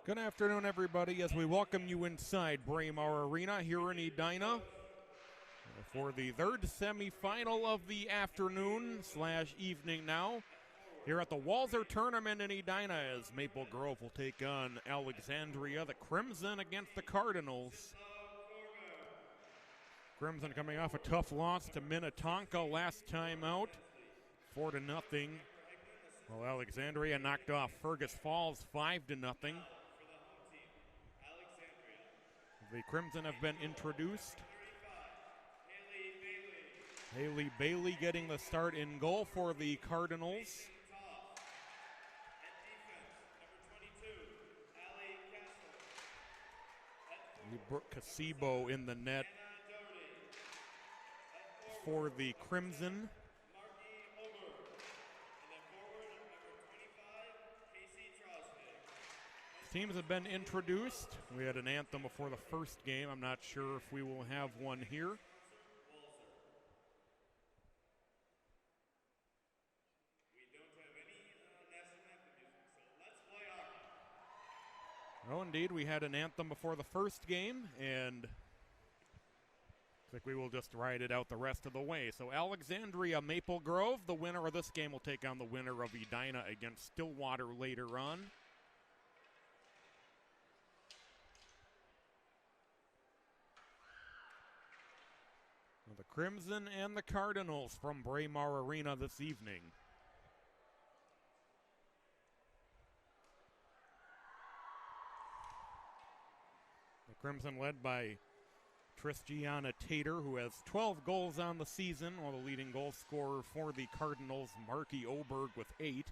Good afternoon, everybody, as we welcome you inside Braemar Arena here in Edina for the third semifinal of the afternoon/evening now here at the Walser Tournament in Edina, as Maple Grove will take on Alexandria, the Crimson against the Cardinals. Crimson coming off a tough loss to Minnetonka last time out, 4-0. While Alexandria knocked off Fergus Falls 5-0. The Crimson have been introduced. Haley Bailey getting the start in goal for the Cardinals. Brooke Casibo in the net for the Crimson. Teams have been introduced. We had an anthem before the first game. I'm not sure if we will have one here. Oh, indeed, we had an anthem before the first game, and I think we will just ride it out the rest of the way. So Alexandria, Maple Grove, the winner of this game will take on the winner of Edina against Stillwater later on. The Crimson and the Cardinals from Braemar Arena this evening. The Crimson led by Tristiana Tater, who has 12 goals on the season, while the leading goal scorer for the Cardinals, Marky Oberg, with 8.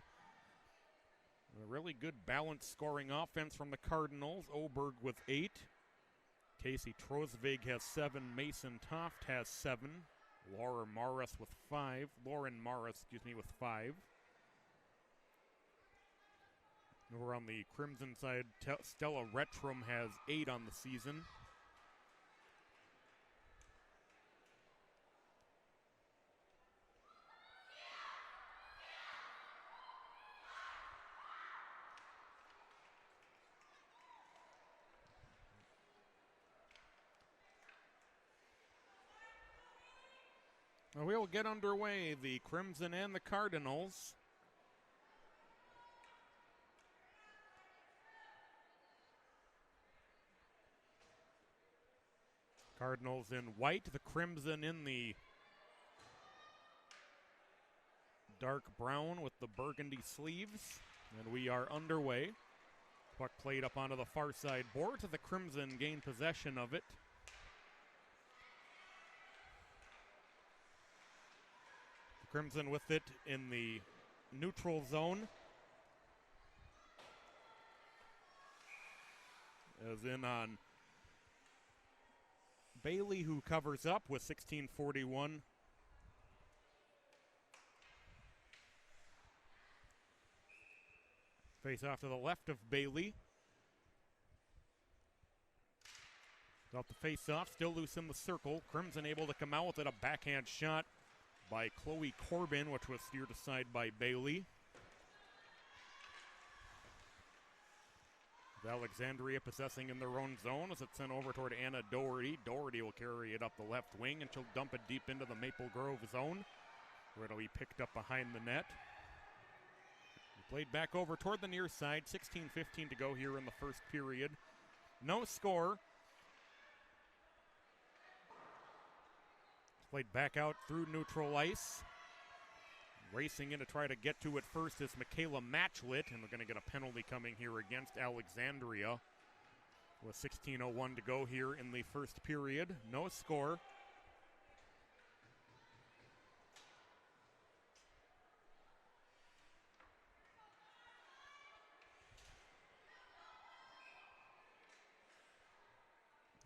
A really good balanced scoring offense from the Cardinals, Oberg with 8. Casey Trosvig has 7. Mason Toft has 7. Lauren Morris with 5. With 5. Over on the Crimson side, Stella Retrum has 8 on the season. We'll get underway, the Crimson and the Cardinals. Cardinals in white, the Crimson in the dark brown with the burgundy sleeves. And we are underway. Puck played up onto the far side board. The Crimson gain possession of it. Crimson with it in the neutral zone. As in on Bailey, who covers up with 16:41. Face off to the left of Bailey. Got the face off, still loose in the circle. Crimson able to come out with it, a backhand shot by Chloe Corbin, which was steered aside by Bailey. With Alexandria possessing in their own zone as it's sent over toward Anna Doherty. Doherty will carry it up the left wing, and she'll dump it deep into the Maple Grove zone, where it'll be picked up behind the net. Played back over toward the near side. 16:15 to go here in the first period. No score. Played back out through neutral ice. Racing in to try to get to it first is Michaela Matchlet, and we're going to get a penalty coming here against Alexandria. With 16:01 to go here in the first period. No score.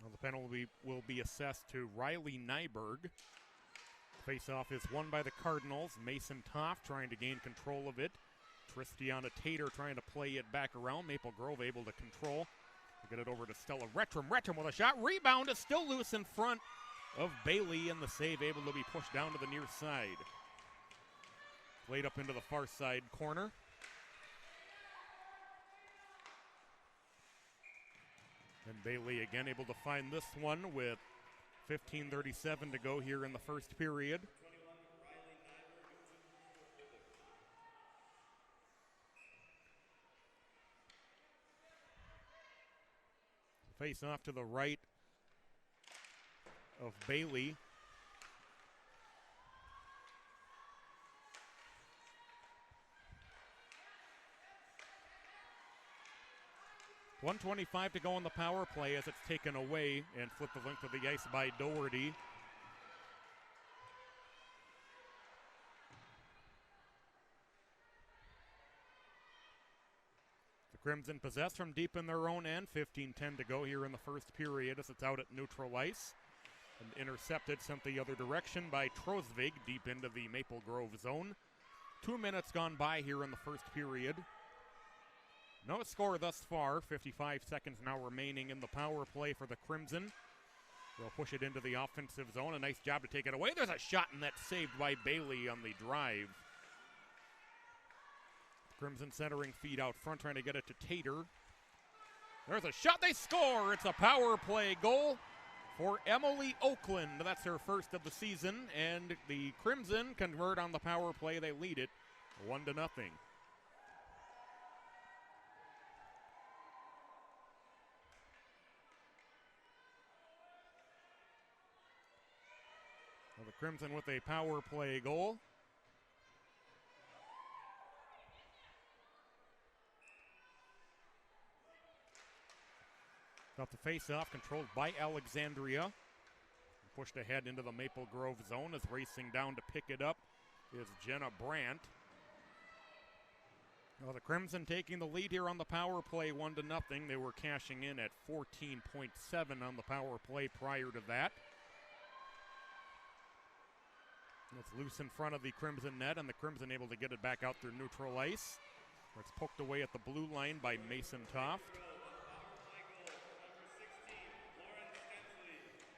Well, the penalty will be assessed to Riley Nyberg. Face-off is won by the Cardinals. Mason Toft trying to gain control of it. Tristiana Tater trying to play it back around. Maple Grove able to control. We'll get it over to Stella Retrum. Retrum with a shot. Rebound is still loose in front of Bailey, and the save able to be pushed down to the near side. Played up into the far side corner. And Bailey again able to find this one with 15:37 to go here in the first period. Face off to the right of Bailey. .125 to go on the power play as it's taken away and flipped the length of the ice by Doherty. The Crimson possess from deep in their own end. 15:10 to go here in the first period as it's out at neutral ice. And intercepted, sent the other direction by Trosvig deep into the Maple Grove zone. 2 minutes gone by here in the first period. No score thus far. 55 seconds now remaining in the power play for the Crimson. They'll push it into the offensive zone. A nice job to take it away. There's a shot, and that's saved by Bailey on the drive. Crimson centering feed out front, trying to get it to Tater. There's a shot. They score. It's a power play goal for Emily Oakland. That's her first of the season, and the Crimson convert on the power play. They lead it 1-0. Well, the Crimson with a power play goal. Got the face-off controlled by Alexandria. Pushed ahead into the Maple Grove zone as racing down to pick it up is Jenna Brandt. Well, the Crimson taking the lead here on the power play 1-0. They were cashing in at 14.7 on the power play prior to that. It's loose in front of the Crimson net, and the Crimson able to get it back out through neutral ice. It's poked away at the blue line by Mason Toft.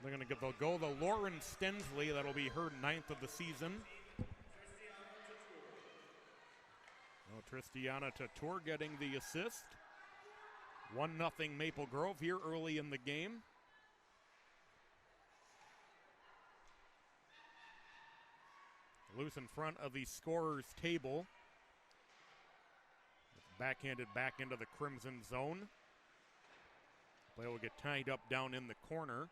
They're going to give the goal to Lauren Stensley. That'll be her 9th of the season. Well, Tristiana Tatur getting the assist. 1-0 Maple Grove here early in the game. Loose in front of the scorer's table. It's backhanded back into the Crimson zone. Play will get tied up down in the corner.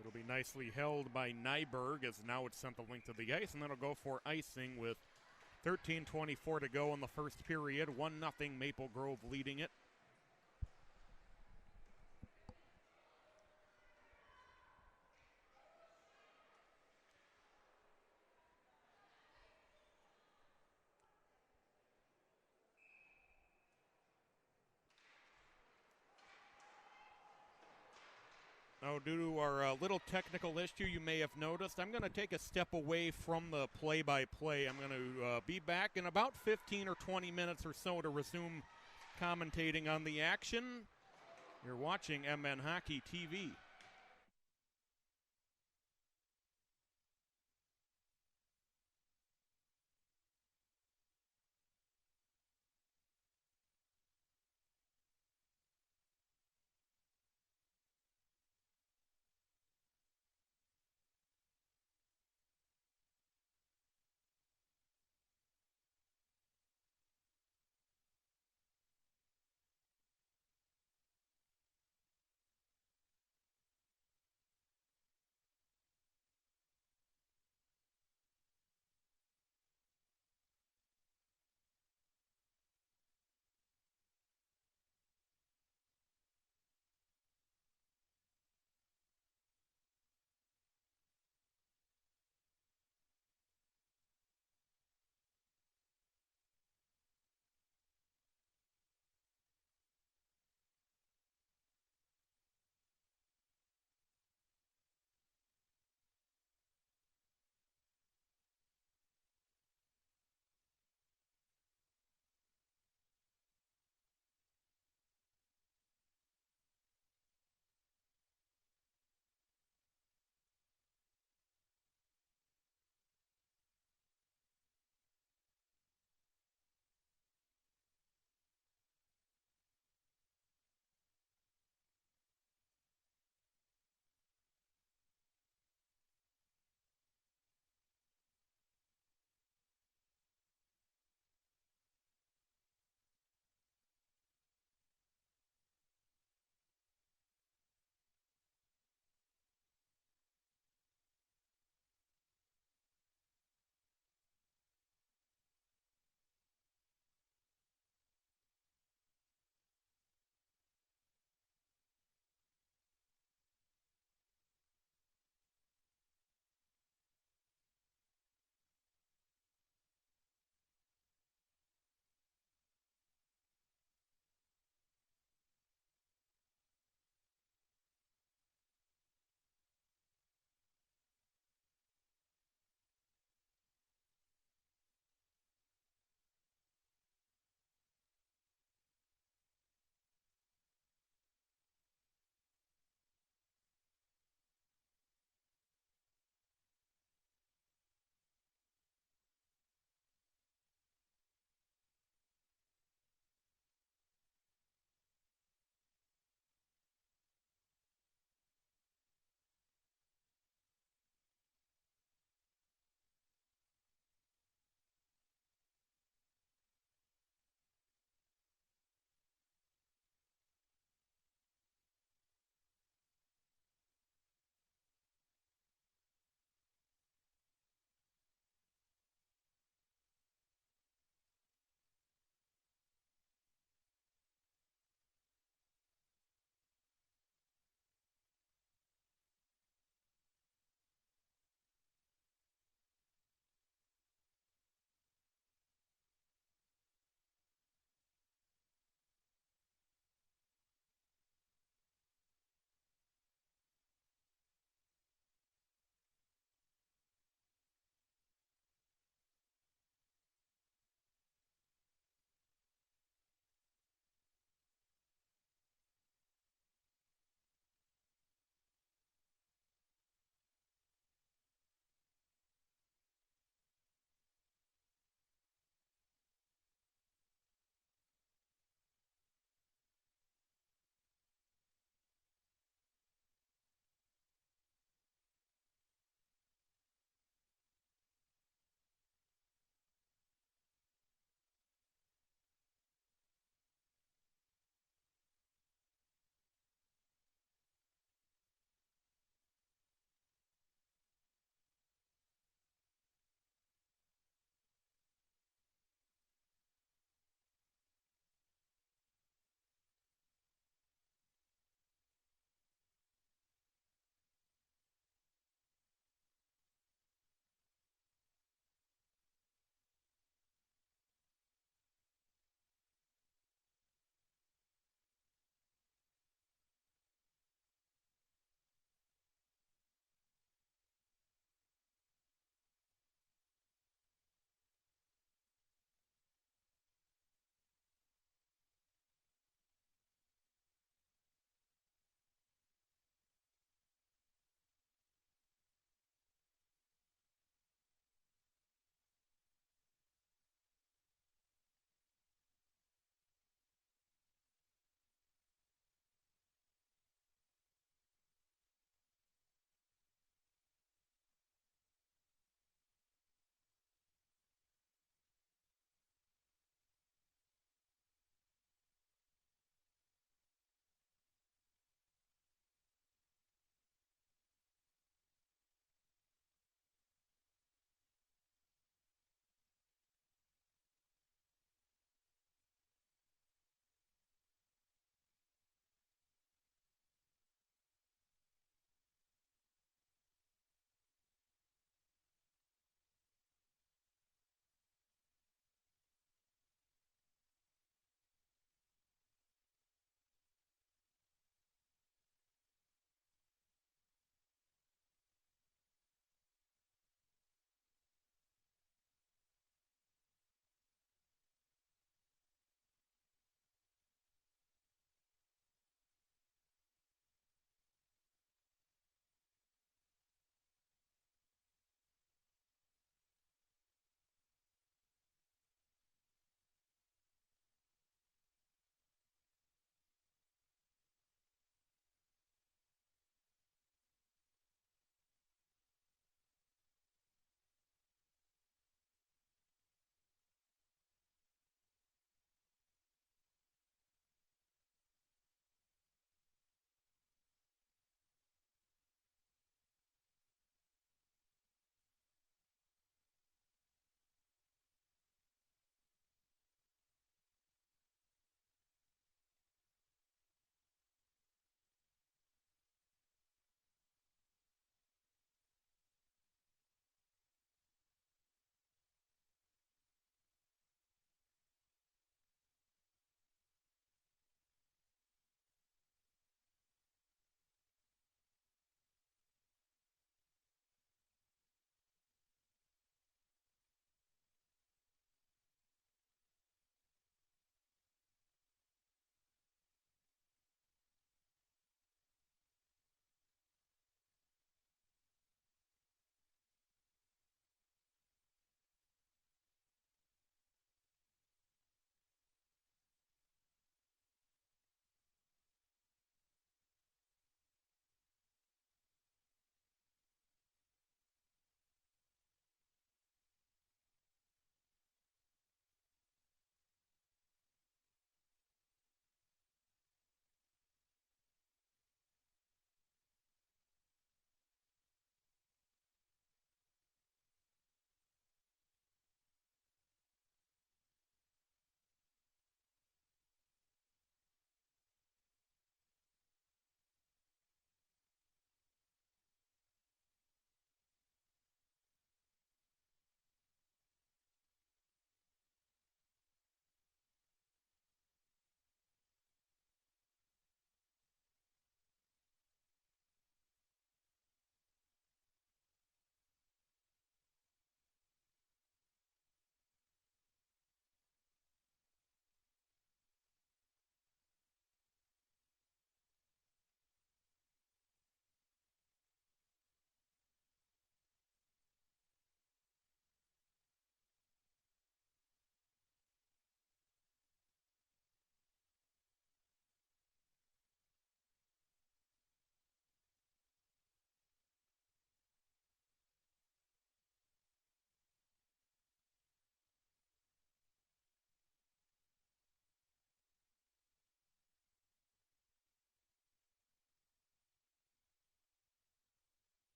It'll be nicely held by Nyberg as now it's sent the length of the ice, and then it'll go for icing with 13:24 to go in the first period. 1-0 Maple Grove leading it. Oh, due to our little technical issue you may have noticed, I'm going to take a step away from the play-by-play. I'm going to be back in about 15 or 20 minutes or so to resume commentating on the action. You're watching MN Hockey TV.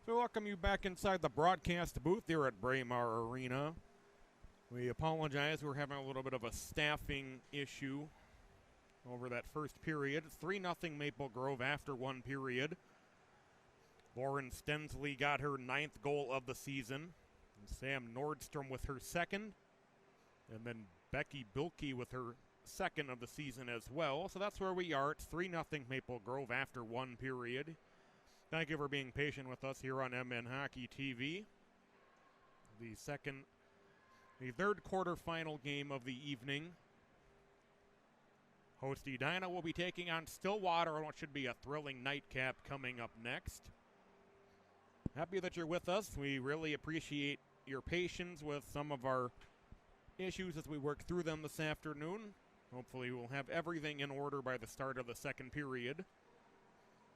We welcome you back inside the broadcast booth here at Braemar Arena. We apologize, we're having a little bit of a staffing issue over that first period. 3-0 Maple Grove after one period. Lauren Stensley got her 9th goal of the season. And Sam Nordstrom with her 2nd. And then Becky Bilke with her 2nd of the season as well. So that's where we are. It's 3-0 Maple Grove after one period. Thank you for being patient with us here on MN Hockey TV. The third quarterfinal game of the evening. Host Edina will be taking on Stillwater on what should be a thrilling nightcap coming up next. Happy that you're with us. We really appreciate your patience with some of our issues as we work through them this afternoon. Hopefully we'll have everything in order by the start of the second period.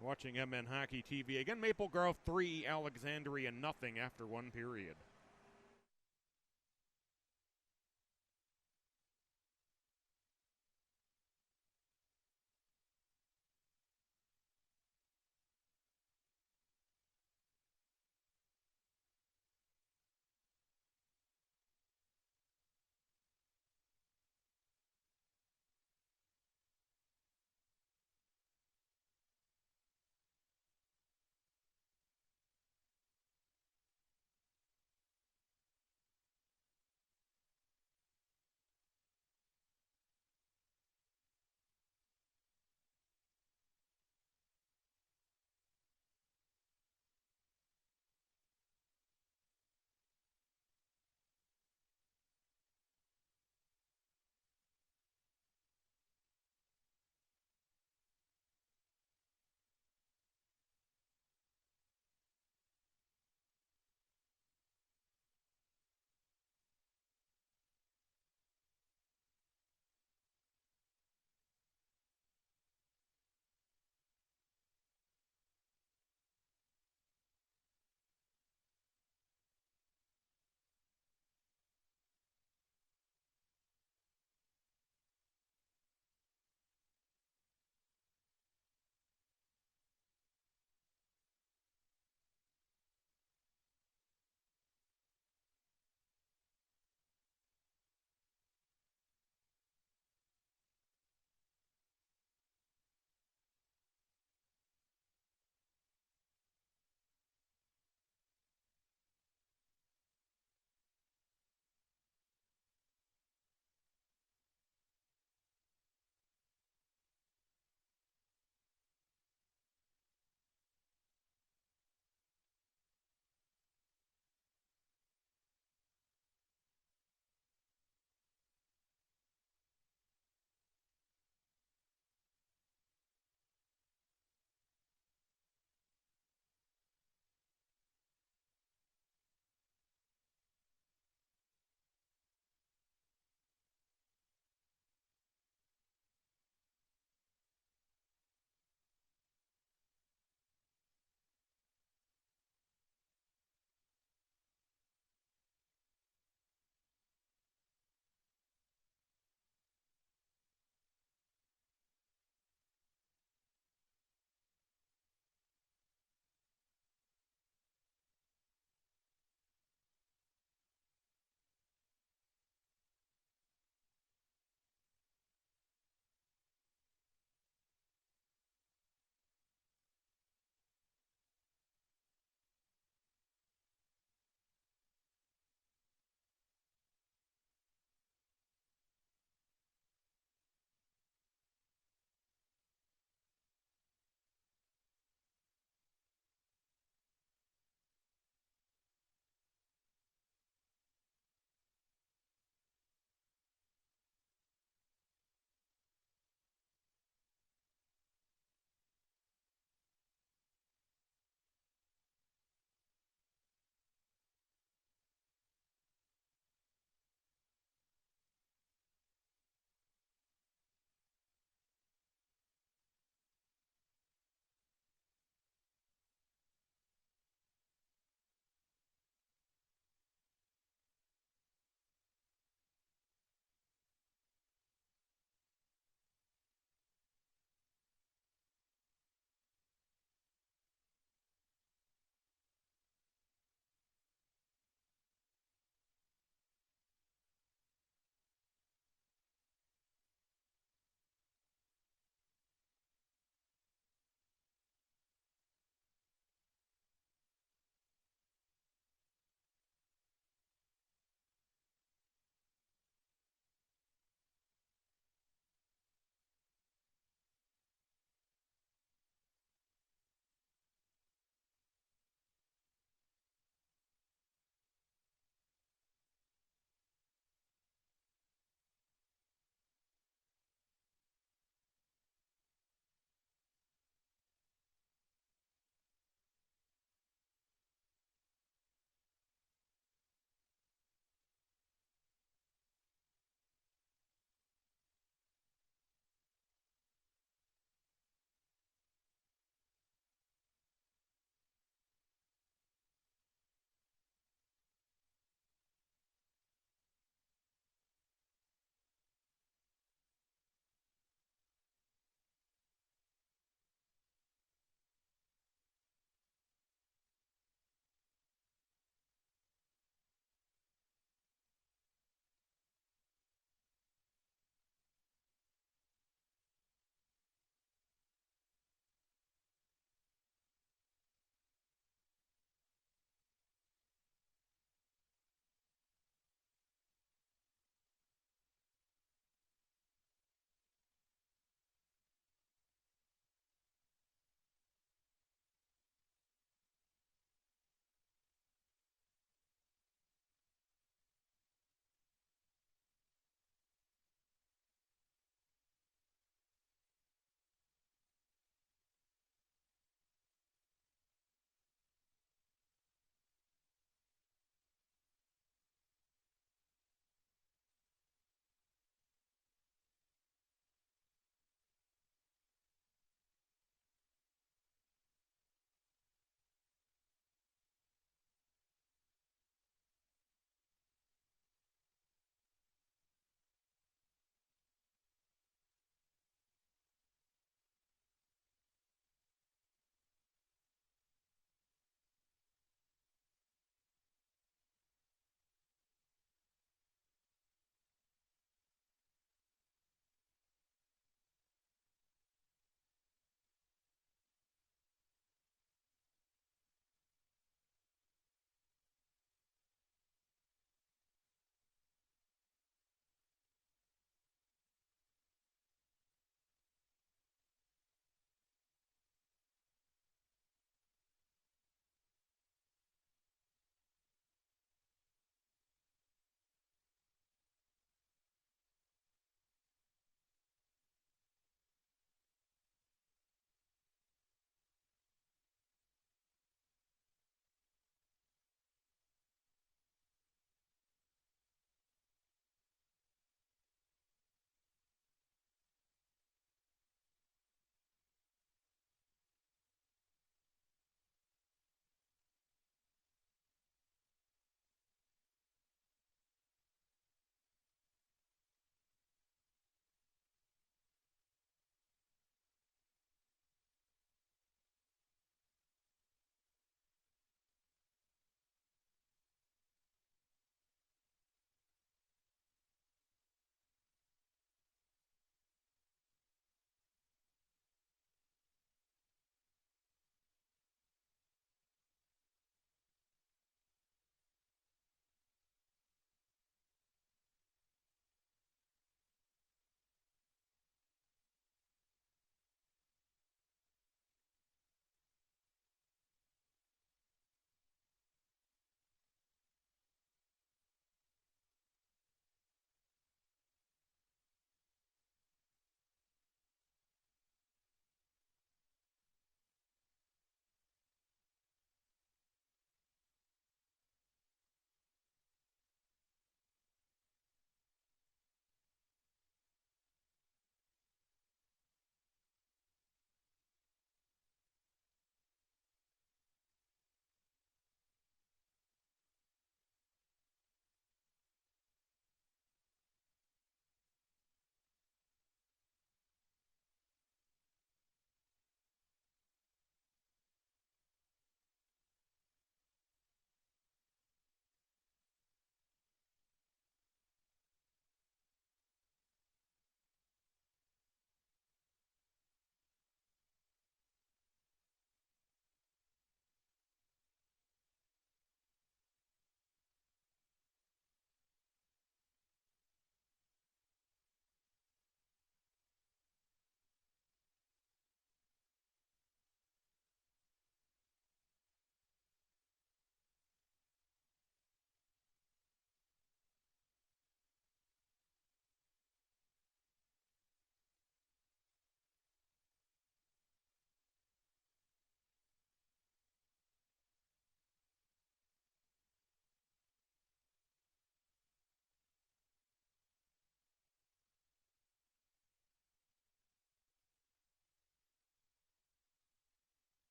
Watching MN Hockey TV. Again, Maple Grove 3, Alexandria 0 after one period.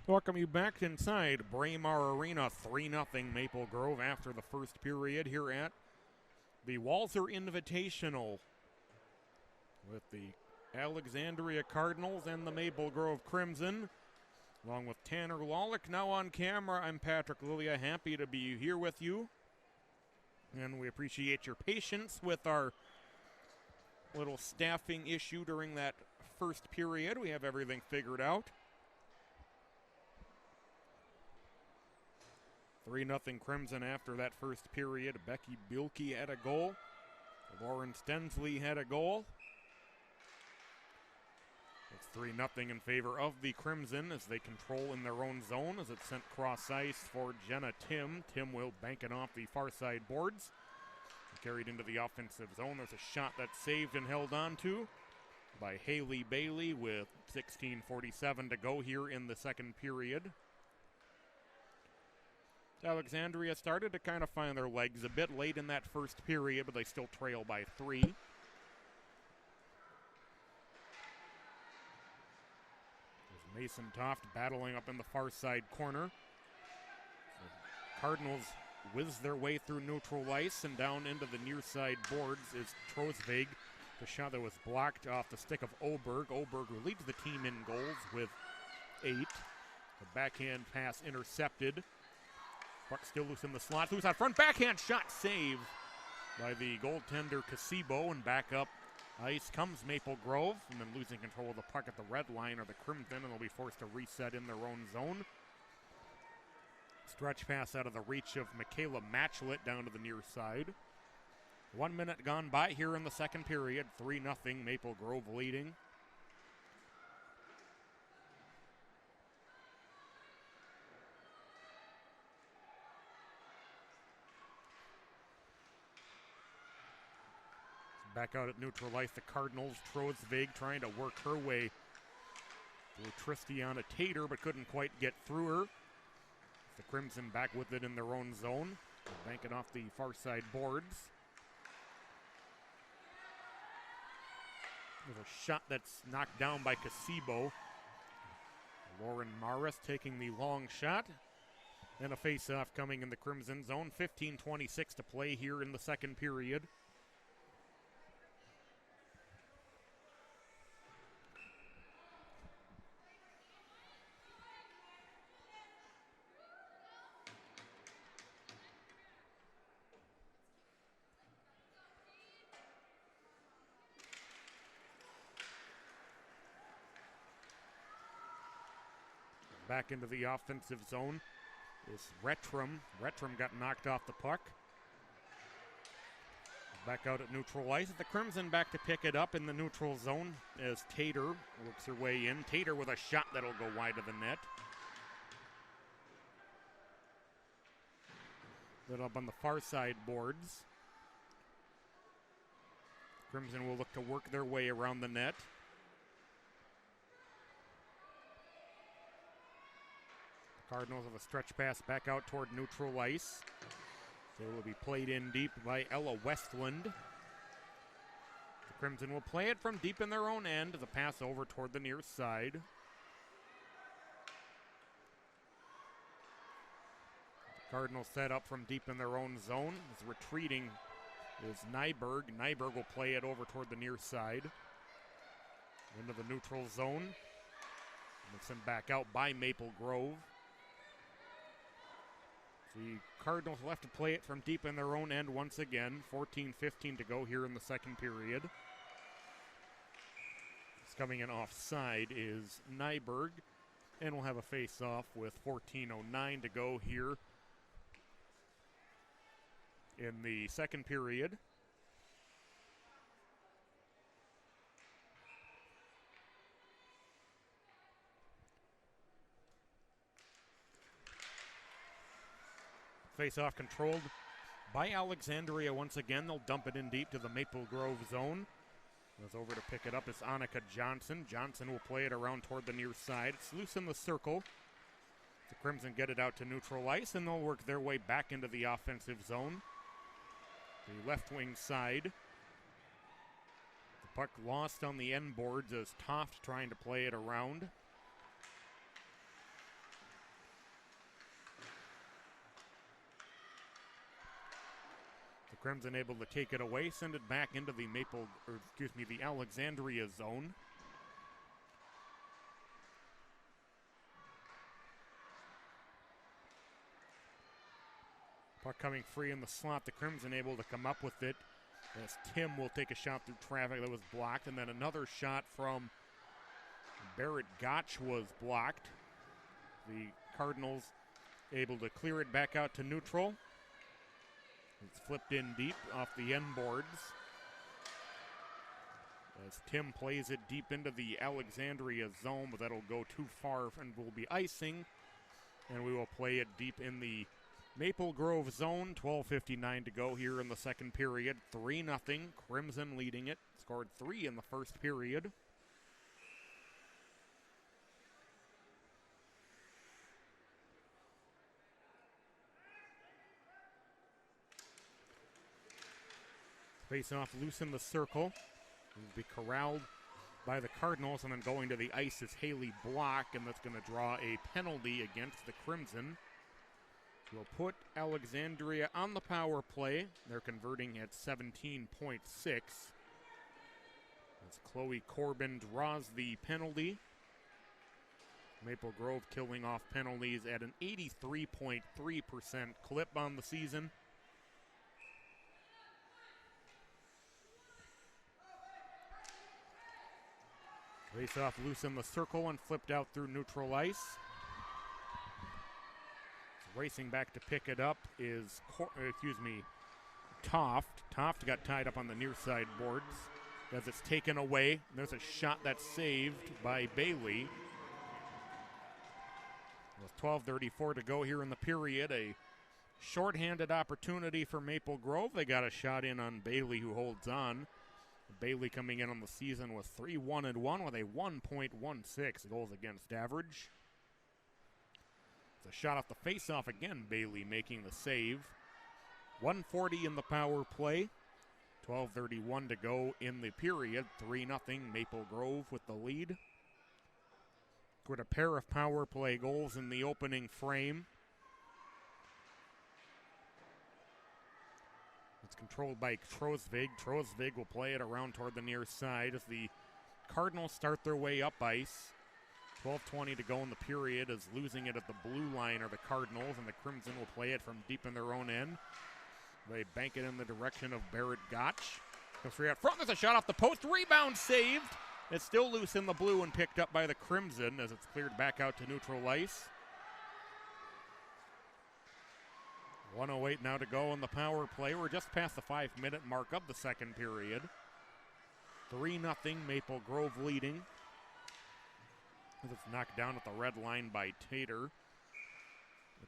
Welcome you back inside Braemar Arena, 3-0 Maple Grove after the first period here at the Walser Invitational with the Alexandria Cardinals and the Maple Grove Crimson. Along with Tanner Lawlick now on camera, I'm Patrick Lilia, happy to be here with you. And we appreciate your patience with our little staffing issue during that first period. We have everything figured out. 3-0 Crimson after that first period. Becky Bielke had a goal. Lauren Stensley had a goal. It's 3-0 in favor of the Crimson as they control in their own zone as it's sent cross ice for Jenna Tim. Tim will bank it off the far side boards. Carried into the offensive zone. There's a shot that's saved and held on to by Haley Bailey with 16:47 to go here in the second period. Alexandria started to kind of find their legs a bit late in that first period, but they still trail by 3. There's Mason Toft battling up in the far side corner. The Cardinals whiz their way through neutral ice and down into the near side boards is Trosvig. The shot that was blocked off the stick of Oberg. Oberg, who leads the team in goals with 8. The backhand pass intercepted. Puck still loose in the slot. Loose out front. Backhand shot save by the goaltender Casibo. And back up ice comes Maple Grove. And then losing control of the puck at the red line are the Crimson. And they'll be forced to reset in their own zone. Stretch pass out of the reach of Michaela Matchlet down to the near side. 1 minute gone by here in the second period. 3-0 Maple Grove leading. Back out at neutral ice, the Cardinals. Trosvig trying to work her way through Tristiana Tater, but couldn't quite get through her. The Crimson back with it in their own zone. Banking off the far side boards. There's a shot that's knocked down by Casibo. Lauren Morris taking the long shot. And a face-off coming in the Crimson zone. 15:26 to play here in the second period. Back into the offensive zone is Retram. Retram got knocked off the puck. Back out at neutral ice. The Crimson back to pick it up in the neutral zone as Tater works her way in. Tater with a shot that'll go wide of the net. Then up on the far side boards. Crimson will look to work their way around the net. Cardinals have a stretch pass back out toward neutral ice. So it will be played in deep by Ella Westland. The Crimson will play it from deep in their own end. The pass over toward the near side. The Cardinals set up from deep in their own zone. As retreating is Nyberg. Nyberg will play it over toward the near side. Into the neutral zone. And it's sent back out by Maple Grove. The Cardinals will have to play it from deep in their own end once again. 14:15 to go here in the second period. It's coming in offside is Nyberg. And we'll have a face-off with 14:09 to go here in the second period. Face-off controlled by Alexandria once again. They'll dump it in deep to the Maple Grove zone. Goes over to pick it up is Annika Johnson. Johnson will play it around toward the near side. It's loose in the circle. The Crimson get it out to neutral ice, and they'll work their way back into the offensive zone. The left wing side. The puck lost on the end boards as Toft trying to play it around. Crimson able to take it away, send it back into the the Alexandria zone. Puck coming free in the slot. The Crimson able to come up with it as Tim will take a shot through traffic that was blocked, and then another shot from Barrett Gotch was blocked. The Cardinals able to clear it back out to neutral. It's flipped in deep off the end boards as Tim plays it deep into the Alexandria zone, but that'll go too far and will be icing, and we will play it deep in the Maple Grove zone. 12:59 to go here in the second period. 3-0, Crimson leading it. Scored 3 in the first period. Face off loose in the circle. Will be corralled by the Cardinals, and then going to the ice is Haley Block, and that's going to draw a penalty against the Crimson. Will put Alexandria on the power play. They're converting at 17.6. As Chloe Corbin draws the penalty. Maple Grove killing off penalties at an 83.3% clip on the season. Face off loose in the circle and flipped out through neutral ice. Racing back to pick it up is, Toft. Toft got tied up on the near side boards as it's taken away. There's a shot that's saved by Bailey. With 12:34 to go here in the period, a shorthanded opportunity for Maple Grove. They got a shot in on Bailey, who holds on. Bailey coming in on the season with 3-1-1 with a 1.16 goals against average. It's a shot off the face-off again, Bailey making the save. 1:40 in the power play. 12:31 to go in the period. 3-0 Maple Grove with the lead. With a pair of power play goals in the opening frame. It's controlled by Trosvig. Trosvig will play it around toward the near side as the Cardinals start their way up ice. 12:20 to go in the period, as losing it at the blue line are the Cardinals, and the Crimson will play it from deep in their own end. They bank it in the direction of Barrett Gotch. Comes free out front, there's a shot off the post, rebound saved. It's still loose in the blue and picked up by the Crimson as it's cleared back out to neutral ice. 1:08 now to go in the power play. We're just past the 5-minute mark of the second period. 3-0 Maple Grove leading. It's knocked down at the red line by Tater.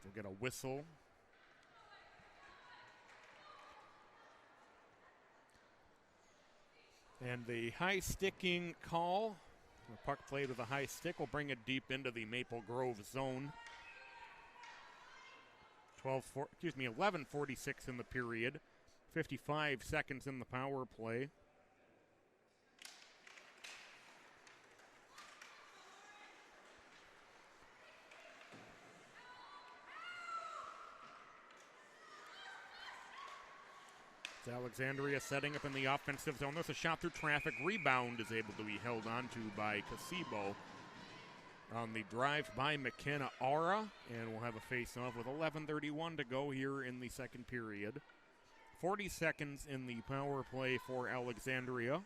We'll get a whistle. And the high sticking call, the puck played with a high stick, will bring it deep into the Maple Grove zone. 11:46 in the period. 55 seconds in the power play. It's Alexandria setting up in the offensive zone. There's a shot through traffic. Rebound is able to be held onto by Casebo on the drive by McKenna Aura, and we'll have a face-off with 11:31 to go here in the second period. 40 seconds in the power play for Alexandria.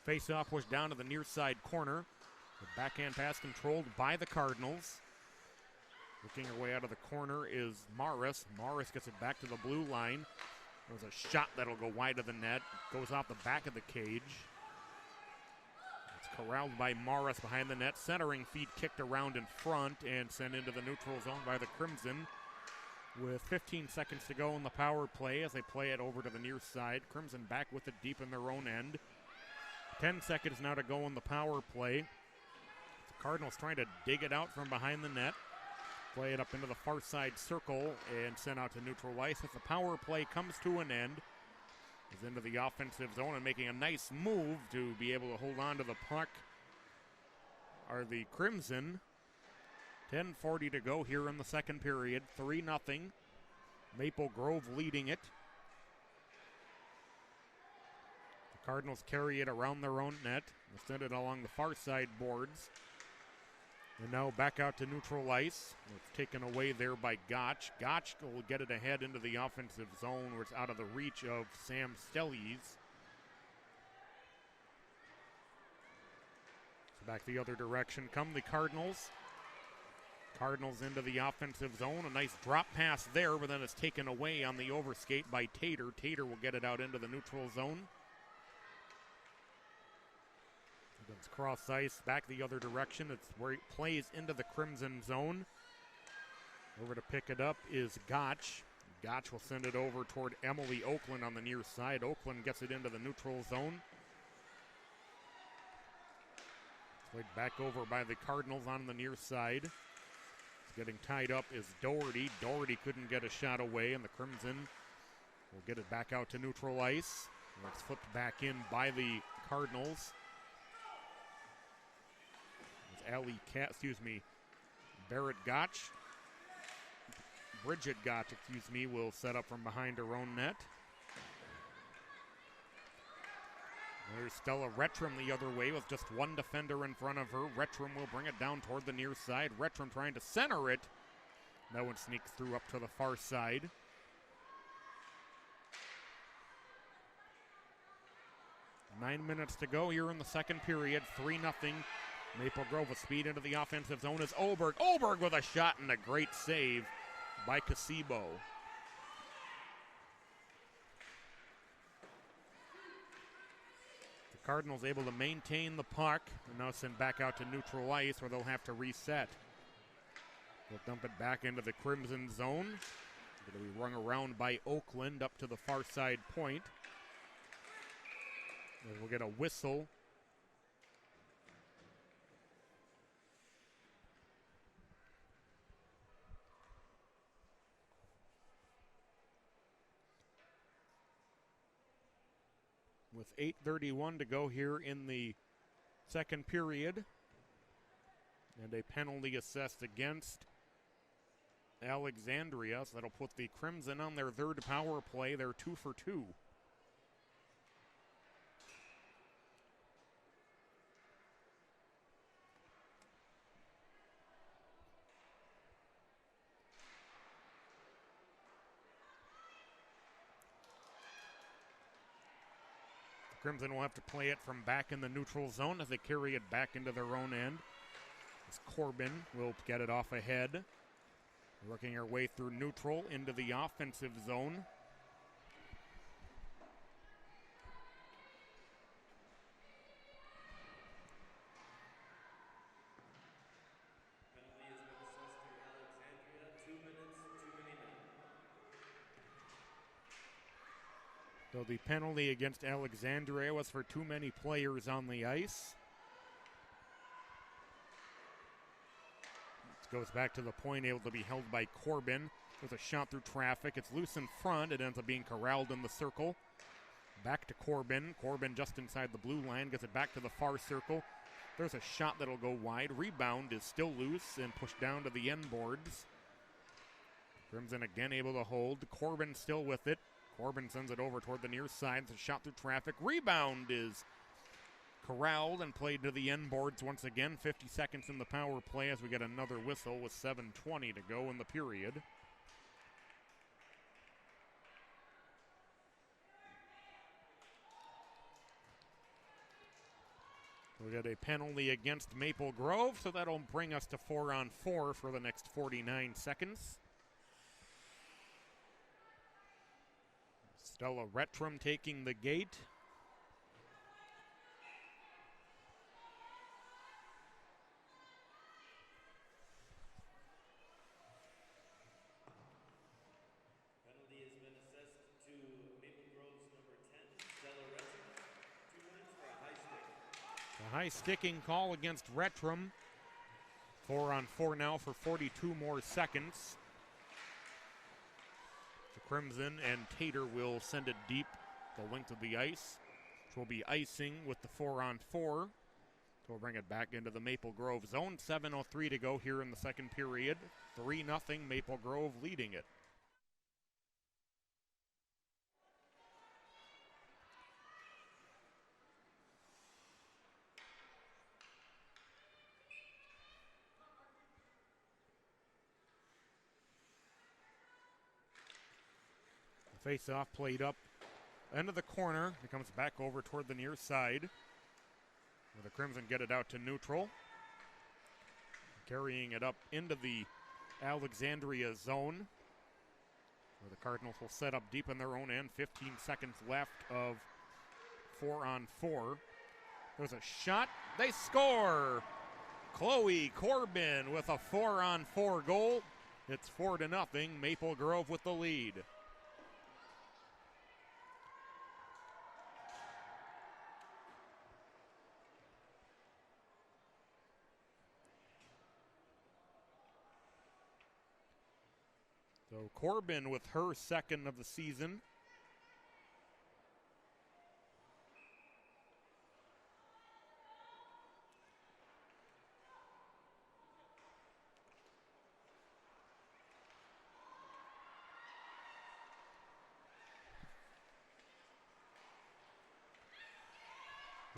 Face-off was down to the near side corner. The backhand pass controlled by the Cardinals. Looking her way out of the corner is Morris. Morris gets it back to the blue line. There's a shot that'll go wide of the net. Goes off the back of the cage. It's corralled by Morris behind the net. Centering feed kicked around in front and sent into the neutral zone by the Crimson. With 15 seconds to go in the power play as they play it over to the near side. Crimson back with it deep in their own end. 10 seconds now to go in the power play. The Cardinals trying to dig it out from behind the net. Play it up into the far side circle and sent out to neutral ice as the power play comes to an end. Is into the offensive zone and making a nice move to be able to hold on to the puck are the Crimson. 10:40 to go here in the second period. 3-0. Maple Grove leading it. The Cardinals carry it around their own net. They send it along the far side boards. And now back out to neutral ice. It's taken away there by Gotch. Gotch will get it ahead into the offensive zone where it's out of the reach of Sam Stellies. So back the other direction come the Cardinals. Cardinals into the offensive zone. A nice drop pass there, but then it's taken away on the overskate by Tater. Tater will get it out into the neutral zone. It's cross ice, back the other direction. It's where it plays into the Crimson zone. Over to pick it up is Gotch. Gotch will send it over toward Emily Oakland on the near side. Oakland gets it into the neutral zone. Played back over by the Cardinals on the near side. Getting tied up is Doherty. Doherty couldn't get a shot away, and the Crimson will get it back out to neutral ice. And it's flipped back in by the Cardinals. Barrett Gotch. Bridget Gotch, will set up from behind her own net. There's Stella Rettram the other way with just one defender in front of her. Rettram will bring it down toward the near side. Rettram trying to center it. That one sneaks through up to the far side. Nine minutes to go here in the second period. 3-0. Maple Grove with speed into the offensive zone is Oberg. Oberg with a shot and a great save by Casebo. The Cardinals able to maintain the puck and now send back out to neutral ice where they'll have to reset. They'll dump it back into the Crimson zone. It'll be rung around by Oakland up to the far side point. And we'll get a whistle. With 8:31 to go here in the second period. And a penalty assessed against Alexandria. So that'll put the Crimson on their third power play. They're 2 for 2. Crimson will have to play it from back in the neutral zone as they carry it back into their own end. As Corbin will get it off ahead. Working our way through neutral into the offensive zone. Penalty has been assessed to Alexandria. 2 minutes, too many men. So the penalty against Alexandria was for too many players on the ice. It goes back to the point, able to be held by Corbin. With a shot through traffic. It's loose in front. It ends up being corralled in the circle. Back to Corbin. Corbin just inside the blue line. Gets it back to the far circle. There's a shot that'll go wide. Rebound is still loose and pushed down to the end boards. Crimson again able to hold. Corbin still with it. Corbin sends it over toward the near side. It's a shot through traffic. Rebound is corralled and played to the end boards once again. 50 seconds in the power play as we get another whistle with 7:20 to go in the period. We got a penalty against Maple Grove, so that'll bring us to 4-on-4 for the next 49 seconds. Stella Rettram taking the gate. Penalty has been assessed to Maple Grove's number 10, Stella Rettram. 2 minutes for a high stick. A high sticking call against Rettram. 4-on-4 now for 42 more seconds. The Crimson and Tater will send it deep the length of the ice, which will be icing with the 4-on-4. We'll bring it back into the Maple Grove zone. 7:03 to go here in the second period. 3-0 Maple Grove leading it. Face-off played up end of the corner. It comes back over toward the near side. The Crimson get it out to neutral. Carrying it up into the Alexandria zone, where the Cardinals will set up deep in their own end. 15 seconds left of 4-on-4. There's a shot. They score! Chloe Corbin with a 4-on-4 goal. It's 4-0. Maple Grove with the lead. So Corbin with her second of the season.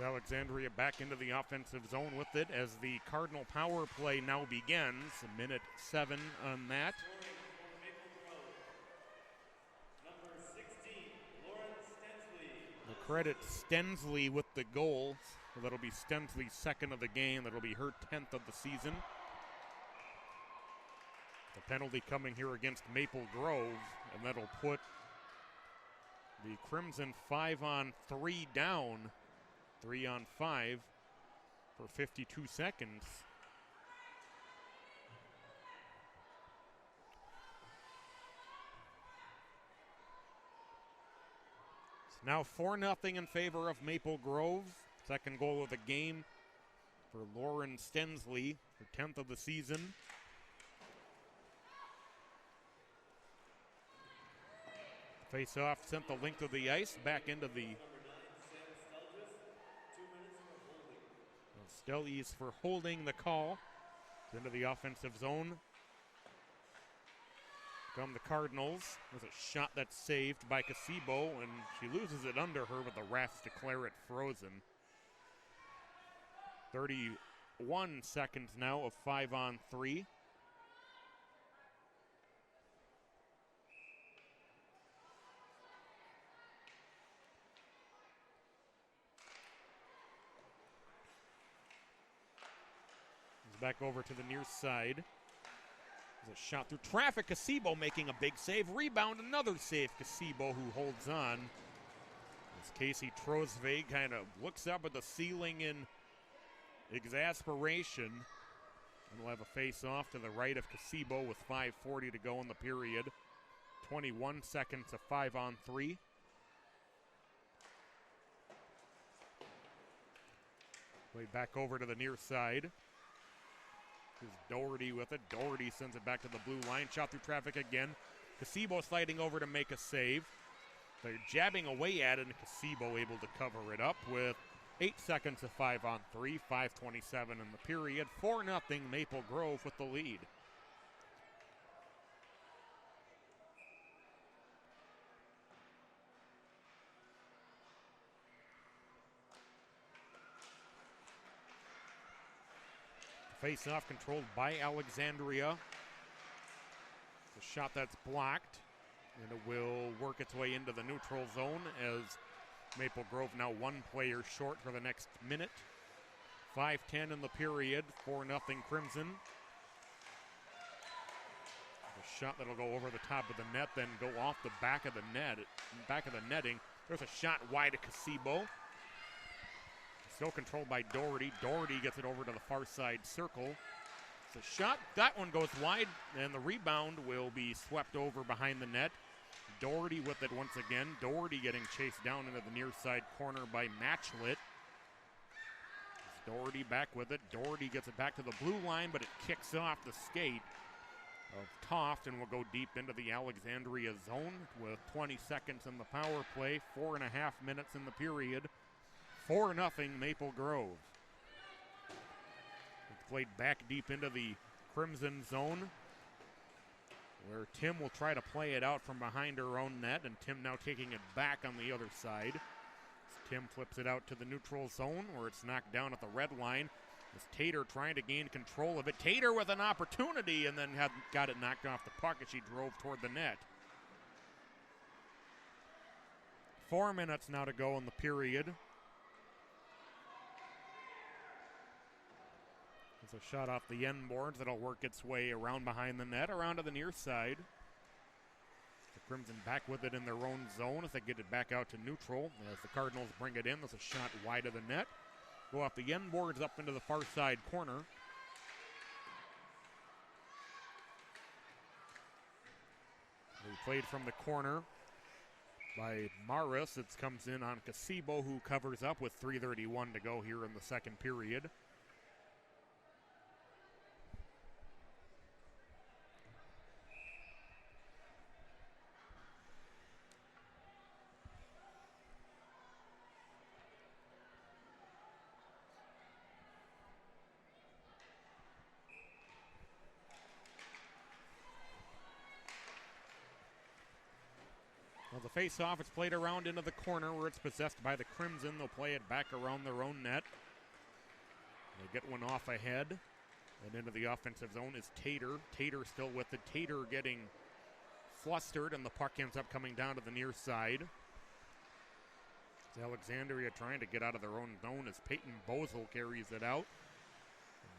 Alexandria back into the offensive zone with it as the Cardinal power play now begins. A minute 7 on that. The credit Stensley with the goal. So that'll be Stensley's second of the game. That'll be her 10th of the season. The penalty coming here against Maple Grove, and that'll put the Crimson 5-on-3 down. 3-on-5 for 52 seconds. It's now 4-0 in favor of Maple Grove. Second goal of the game for Lauren Stensley, her 10th of the season. Face-off sent the length of the ice back into the Stellies for holding the call. Into the offensive zone come the Cardinals. There's a shot that's saved by Casibo, and she loses it under her, but the refs declare it frozen. 31 seconds now of 5-on-3. Back over to the near side. There's a shot through traffic. Casibo making a big save. Rebound, another save. Casibo who holds on. As Casey Trosvig kind of looks up at the ceiling in exasperation. And we'll have a face-off to the right of Casibo with 5:40 to go in the period. 21 seconds of 5-on-3. Played back over to the near side. Doherty with it. Doherty sends it back to the blue line. Shot through traffic again. Casibo sliding over to make a save. They're jabbing away at it, and Casibo able to cover it up with 8 seconds of 5-on-3. 5:27 in the period. 4-0 Maple Grove with the lead. Face-off controlled by Alexandria. The shot that's blocked, and it will work its way into the neutral zone as Maple Grove now one player short for the next minute. 5:10 in the period, 4-0 Crimson. The shot that'll go over the top of the net, then go off the back of the net, back of the netting. There's a shot wide to Casibo. Still controlled by Doherty. Doherty gets it over to the far side circle. It's a shot. That one goes wide, and the rebound will be swept over behind the net. Doherty with it once again. Doherty getting chased down into the near side corner by Matchlet. Doherty back with it. Doherty gets it back to the blue line, but it kicks off the skate of Toft and will go deep into the Alexandria zone with 20 seconds in the power play. 4.5 minutes in the period. 4-0 Maple Grove. played back deep into the Crimson zone, where Tim will try to play it out from behind her own net, and Tim now taking it back on the other side. Tim flips it out to the neutral zone, where it's knocked down at the red line. As Tater trying to gain control of it. Tater with an opportunity, and then got it knocked off the puck as she drove toward the net. 4 minutes now to go in the period. It's a shot off the end boards that'll work its way around behind the net, around to the near side. The Crimson back with it in their own zone as they get it back out to neutral. As the Cardinals bring it in, there's a shot wide of the net. Go off the end boards up into the far side corner. They played from the corner by Maris. It comes in on Casibo, who covers up with 3:31 to go here in the second period. Well, the face-off is played around into the corner where it's possessed by the Crimson. They'll play it back around their own net. They get one off ahead. And into the offensive zone is Tater. Tater still with it. Tater getting flustered, and the puck ends up coming down to the near side. It's Alexandria trying to get out of their own zone as Peyton Bozel carries it out.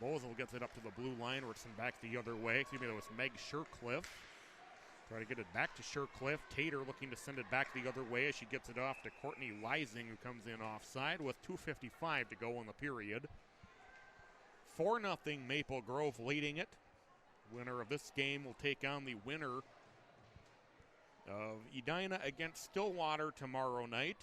Bozel gets it up to the blue line where it's sent back the other way. Excuse me, that was Meg Shercliffe. Try to get it back to Shercliffe. Tater looking to send it back the other way as she gets it off to Courtney Leising, who comes in offside with 2:55 to go in the period. 4-0 Maple Grove leading it. Winner of this game will take on the winner of Edina against Stillwater tomorrow night.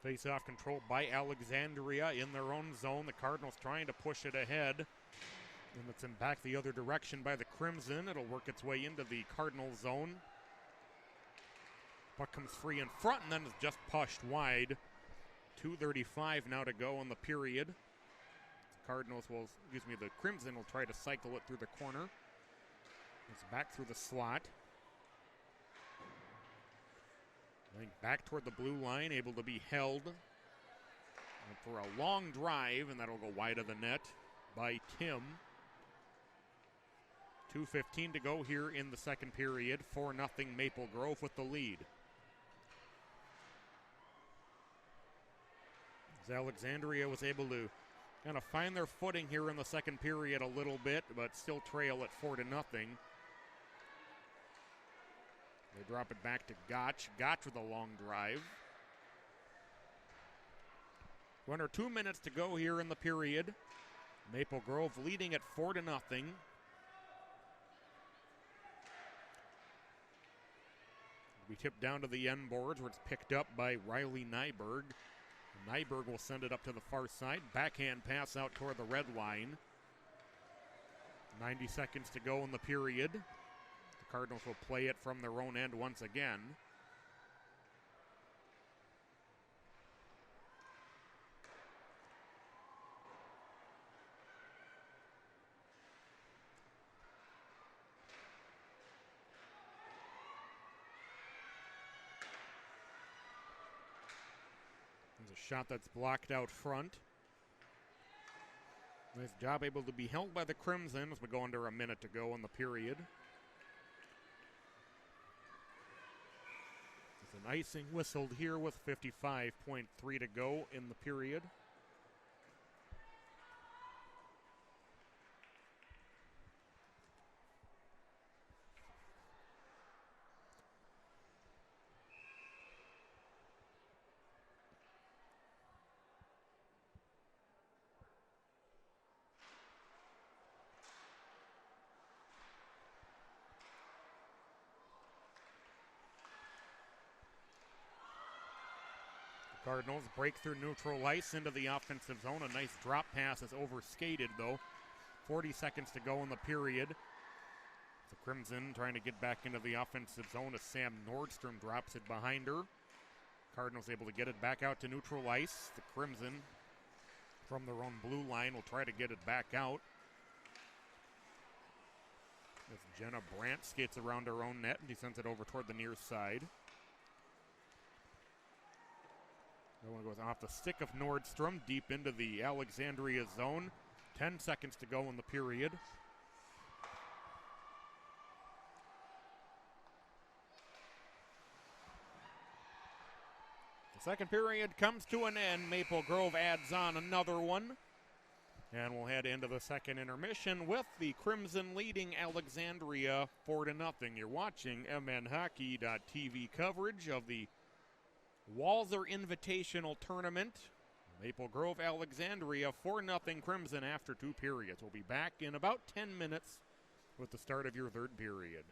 Face-off controlled by Alexandria in their own zone. The Cardinals trying to push it ahead. And it's sent back the other direction by the Crimson. It'll work its way into the Cardinal zone. Puck comes free in front and then is just pushed wide. 2:35 now to go in the period. The Crimson will try to cycle it through the corner. It's back through the slot. Back toward the blue line, able to be held for a long drive, and that'll go wide of the net by Tim. 2:15 to go here in the second period. 4-0 Maple Grove with the lead. As Alexandria was able to kind of find their footing here in the second period a little bit, but still trail at 4-0. They drop it back to Gotch. Gotch with a long drive. Under 2 minutes to go here in the period. Maple Grove leading at 4-0. We tip down to the end boards where it's picked up by Riley Nyberg. Nyberg will send it up to the far side. Backhand pass out toward the red line. 90 seconds to go in the period. The Cardinals will play it from their own end once again. There's a shot that's blocked out front. Nice job able to be held by the Crimson as we go under a minute to go in the period. There's an icing whistled here with 55.3 to go in the period. Cardinals break through neutral ice into the offensive zone. A nice drop pass is overskated, though. 40 seconds to go in the period. The Crimson trying to get back into the offensive zone as Sam Nordstrom drops it behind her. Cardinals able to get it back out to neutral ice. The Crimson from their own blue line will try to get it back out. As Jenna Brandt skates around her own net and he sends it over toward the near side. That one goes off the stick of Nordstrom deep into the Alexandria zone. 10 seconds to go in the period. The second period comes to an end. Maple Grove adds on another one. And we'll head into the second intermission with the Crimson leading Alexandria 4-0. You're watching MNHockey.tv coverage of the Walser Invitational Tournament. Maple Grove, Alexandria, 4-0 Crimson after 2 periods. We'll be back in about 10 minutes with the start of your third period.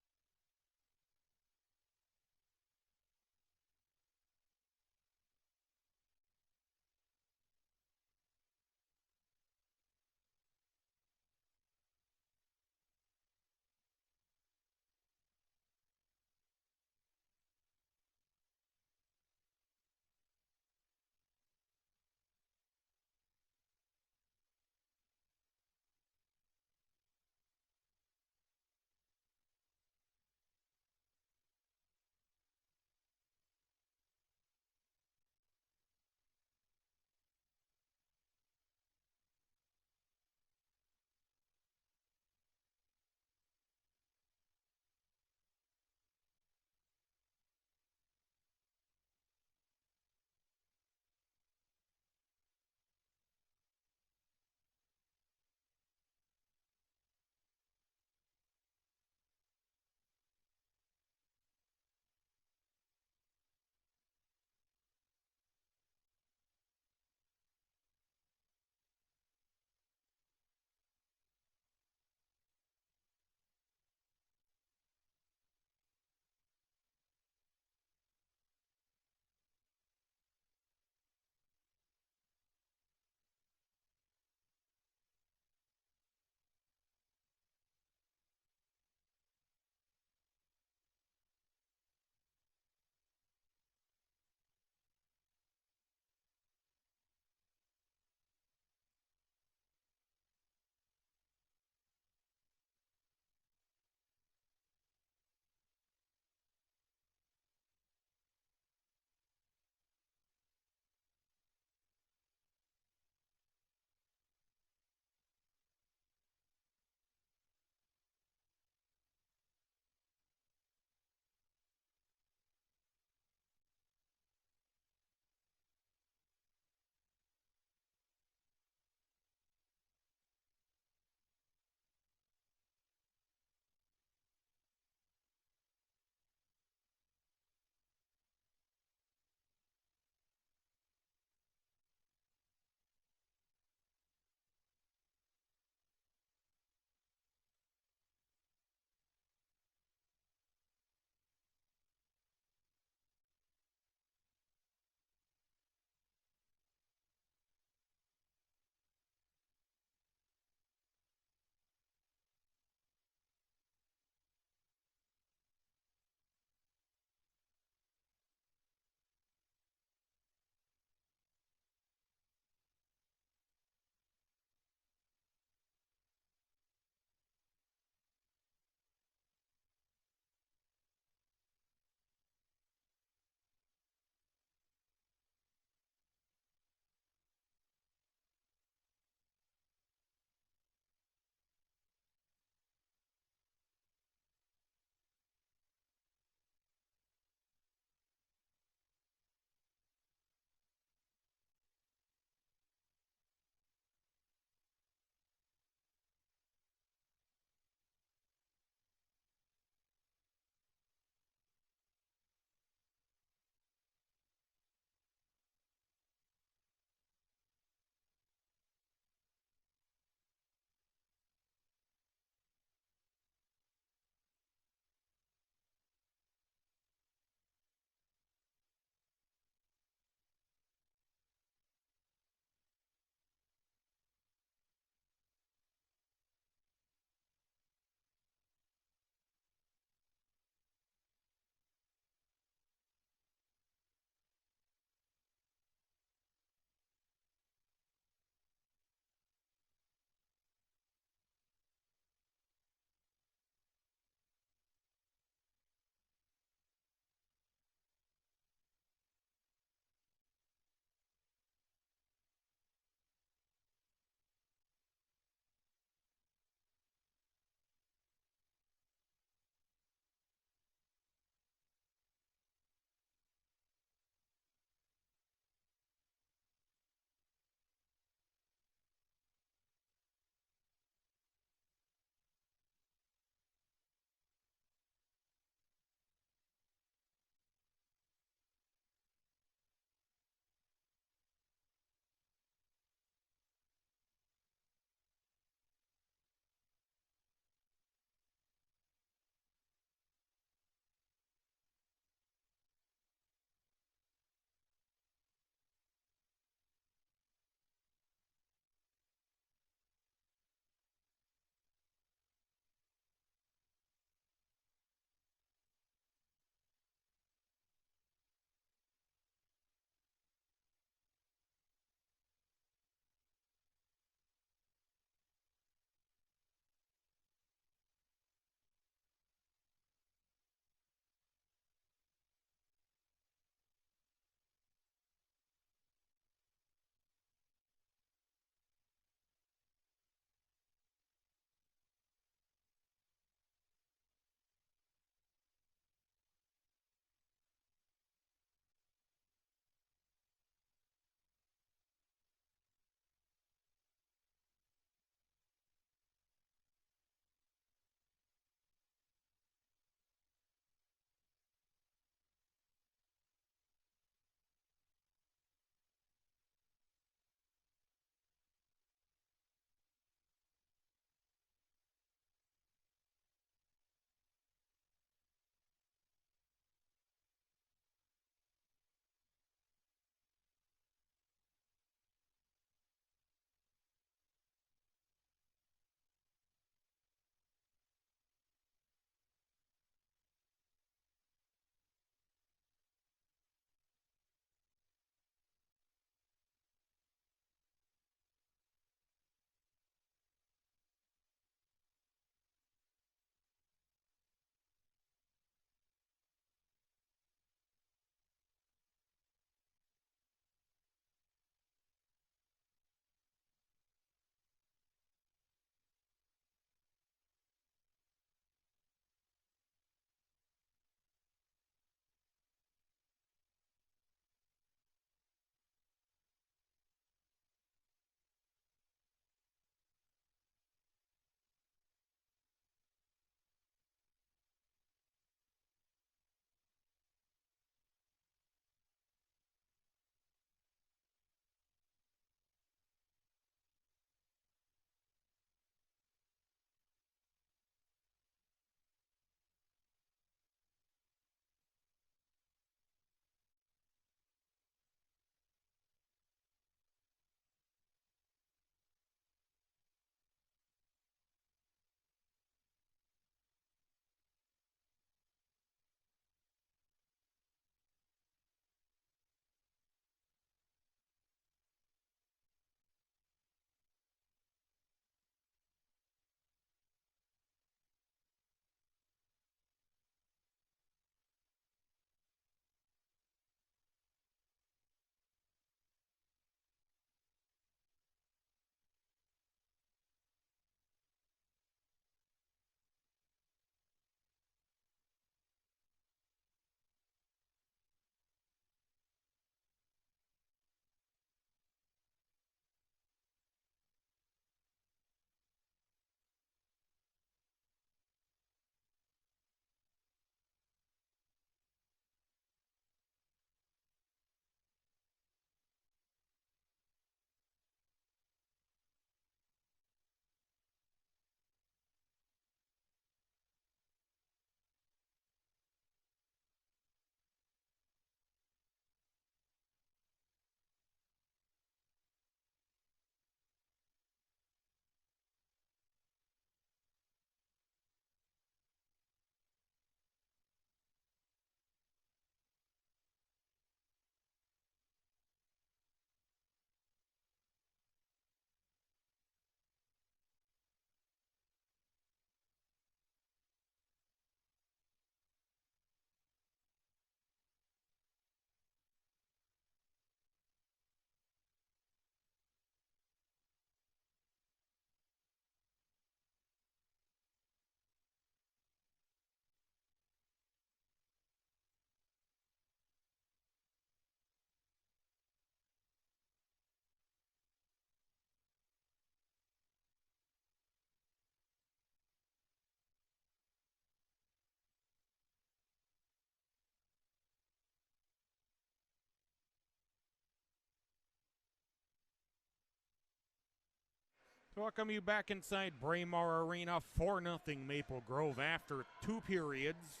Welcome you back inside Braemar Arena, 4-0 Maple Grove after 2 periods.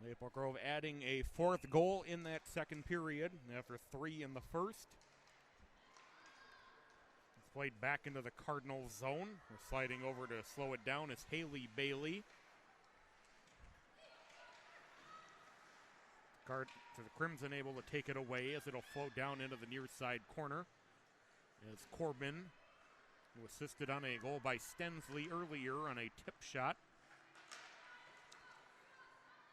Maple Grove adding a 4th goal in that 2nd period after 3 in the 1st. It's played back into the Cardinals zone. We're sliding over to slow it down is Haley Bailey. So the Crimson able to take it away as it'll float down into the near side corner. As Corbin, who assisted on a goal by Stensley earlier on a tip shot.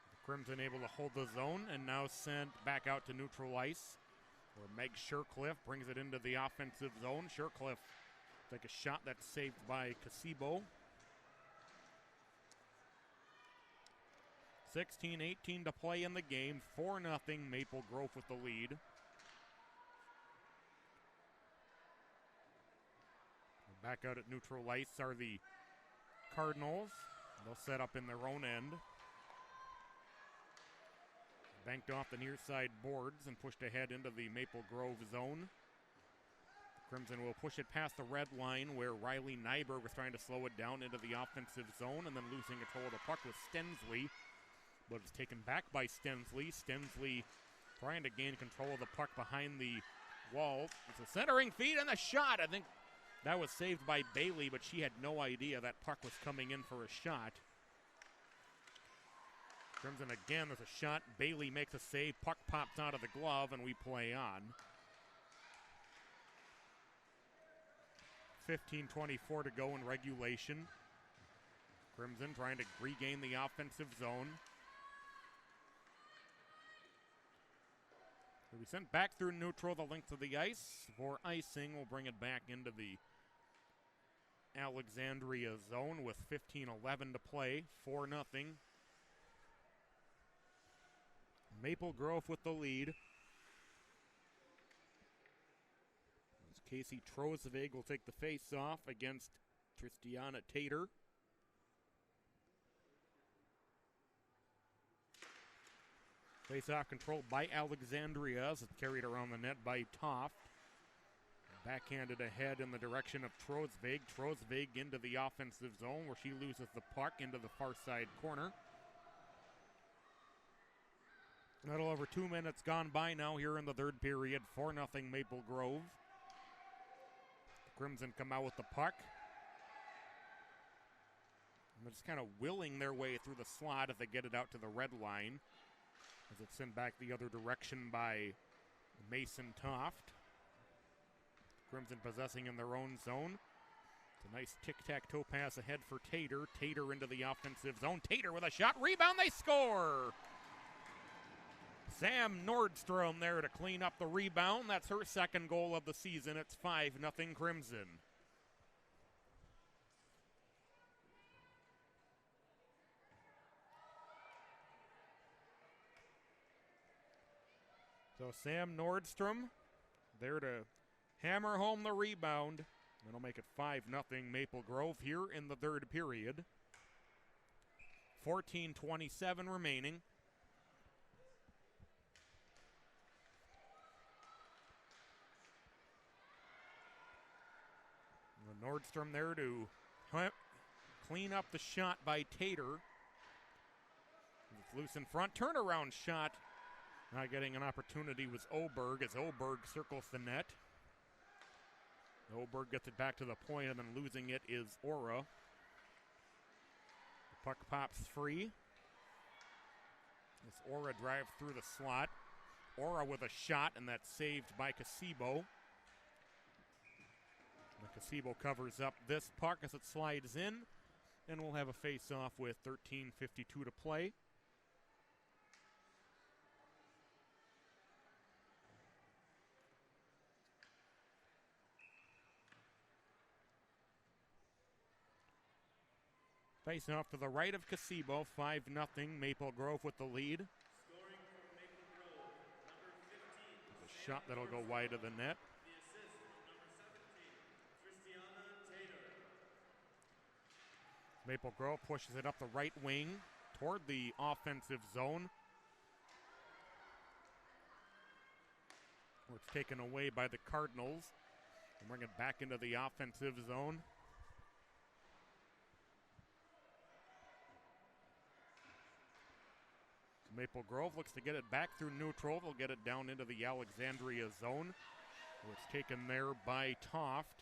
The Crimson able to hold the zone and now sent back out to neutral ice, where Meg Shercliffe brings it into the offensive zone. Shercliffe take a shot that's saved by Casibo. 16-18 to play in the game. 4-0 Maple Grove with the lead. Back out at neutral ice are the Cardinals. They'll set up in their own end. Banked off the near side boards and pushed ahead into the Maple Grove zone. The Crimson will push it past the red line where Riley Nyberg was trying to slow it down into the offensive zone and then losing control of the puck with Stensley. But it's taken back by Stensley. Stensley trying to gain control of the puck behind the wall. It's a centering feed and the shot. I think that was saved by Bailey, but she had no idea that puck was coming in for a shot. Crimson again, there's a shot. Bailey makes a save. Puck pops out of the glove, and we play on. 15:24 to go in regulation. Crimson trying to regain the offensive zone. We'll be sent back through neutral the length of the ice. For icing, we'll bring it back into the Alexandria zone with 15:11 to play. 4-0. Maple Grove with the lead. As Casey Trozevig will take the face-off against Tristiana Tater. Face-off controlled by Alexandria as it's carried around the net by Toft. Backhanded ahead in the direction of Trozevig. Trozevig into the offensive zone where she loses the puck into the far side corner. A little over 2 minutes gone by now here in the 3rd period. 4-0 Maple Grove. The Crimson come out with the puck. And they're just kind of willing their way through the slot as they get it out to the red line. As it's sent back the other direction by Mason Toft. Crimson possessing in their own zone. It's a nice tic-tac-toe pass ahead for Tater. Tater into the offensive zone. Tater with a shot. Rebound. They score. Sam Nordstrom there to clean up the rebound. That's her 2nd goal of the season. It's 5-0 Crimson. So Sam Nordstrom there to hammer home the rebound. That'll make it 5-0 Maple Grove here in the 3rd period. 14:27 remaining. Nordstrom there to clean up the shot by Tater. It's loose in front. Turnaround shot. Not getting an opportunity was Oberg as Oberg circles the net. Oberg gets it back to the point and then losing it is Ora. The puck pops free. As Ora drives through the slot. Ora with a shot and that's saved by Casibo. Casibo covers up this puck as it slides in, and we'll have a face-off with 13:52 to play. Face-off to the right of Casibo, 5-0 Maple Grove with the lead. Scoring for Maple Grove, number 15. A shot that'll go wide of the net. The assist, number 17, Tristiana Tater. Maple Grove pushes it up the right wing toward the offensive zone. Where it's taken away by the Cardinals. Bring it back into the offensive zone. Maple Grove looks to get it back through neutral. They'll get it down into the Alexandria zone. It's taken there by Toft.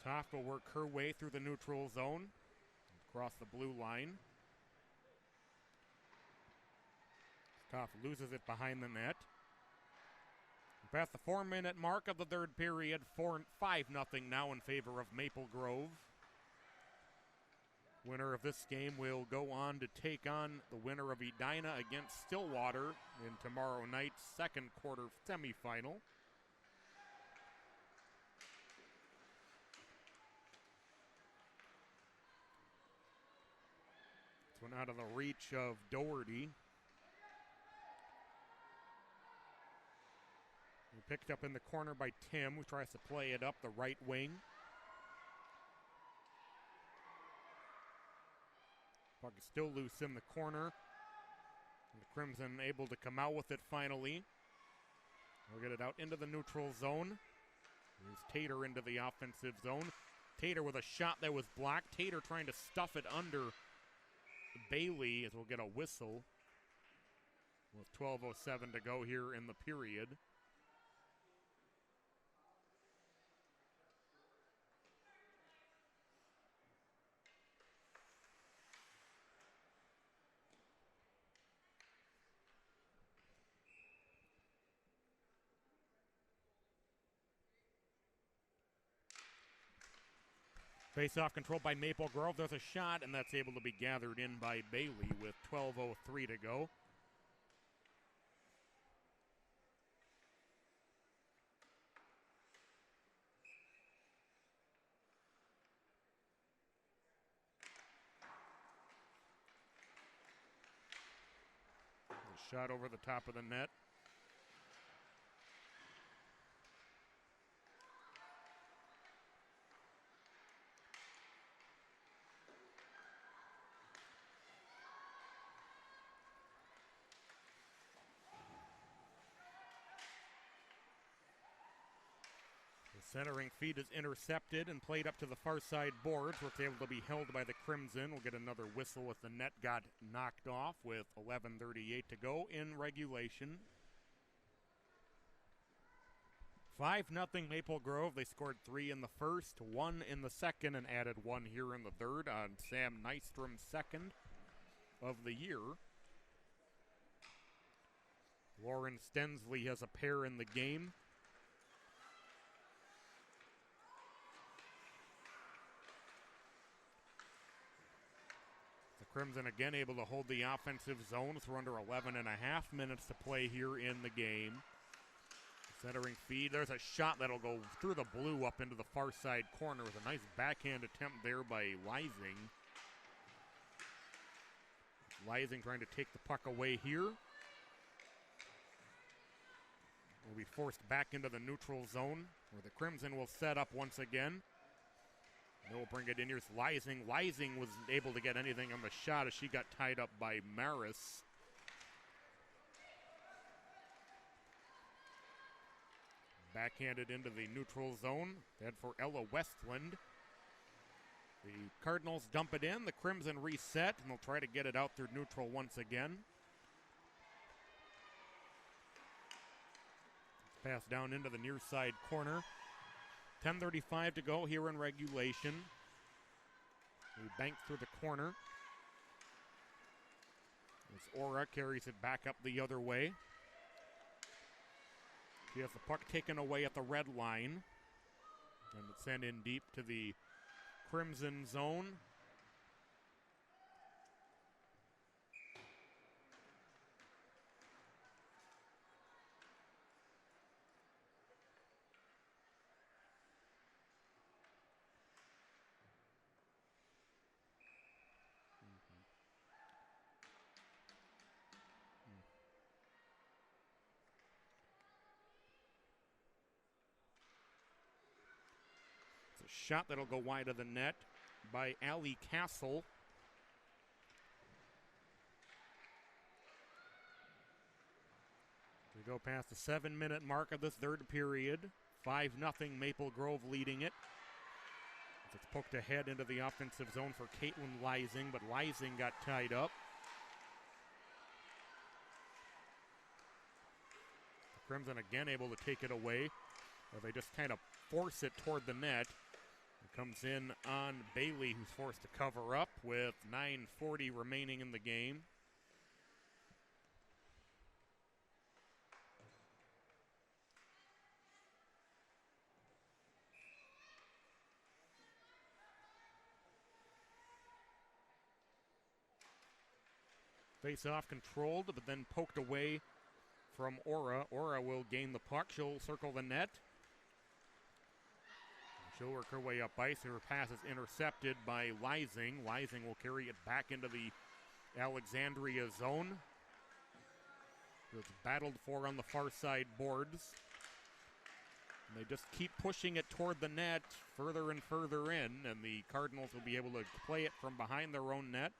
Toft will work her way through the neutral zone, across the blue line. Toft loses it behind the net. Past the 4-minute mark of the third period, 5-0 now in favor of Maple Grove. Winner of this game will go on to take on the winner of Edina against Stillwater in tomorrow night's second quarter semifinal. This one out of the reach of Doherty. Picked up in the corner by Tim, who tries to play it up the right wing. Puck is still loose in the corner. And the Crimson able to come out with it finally. We'll get it out into the neutral zone. Here's Tater into the offensive zone. Tater with a shot that was blocked. Tater trying to stuff it under Bailey as we'll get a whistle with 12:07 to go here in the period. Face-off controlled by Maple Grove. There's a shot, and that's able to be gathered in by Bailey with 12:03 to go. A shot over the top of the net. Centering feed is intercepted and played up to the far side boards, where it's able to be held by the Crimson. We'll get another whistle if the net got knocked off with 11:38 to go in regulation. 5-0 Maple Grove. They scored 3 in the first, 1 in the second, and added 1 here in the third on Sam Nystrom's second of the year. Lauren Stensley has a pair in the game. Crimson again able to hold the offensive zone. We're under 11.5 minutes to play here in the game. Centering feed. There's a shot that'll go through the blue up into the far side corner with a nice backhand attempt there by Leising. Leising trying to take the puck away here. Will be forced back into the neutral zone, where the Crimson will set up once again. They'll bring it in. Here's Leising. Leising was able to get anything on the shot as she got tied up by Maris. Backhanded into the neutral zone. That for Ella Westland. The Cardinals dump it in. The Crimson reset, and they'll try to get it out through neutral once again. Pass down into the near side corner. 10:35 to go here in regulation. We bank through the corner. As Aura carries it back up the other way. She has the puck taken away at the red line. And it's sent in deep to the Crimson zone. Shot that'll go wide of the net by Allie Castle. We go past the 7-minute mark of the third period. 5-0 Maple Grove leading it. It's poked ahead into the offensive zone for Caitlin Leising, but Leising got tied up. The Crimson again able to take it away. They just kind of force it toward the net. It comes in on Bailey, who's forced to cover up with 9:40 remaining in the game. Face-off controlled, but then poked away from Aura. Aura will gain the puck. She'll circle the net. She'll work her way up ice. Her pass is intercepted by Leising. Leising will carry it back into the Alexandria zone. It's battled for on the far side boards. And they just keep pushing it toward the net further and further in, and the Cardinals will be able to play it from behind their own net.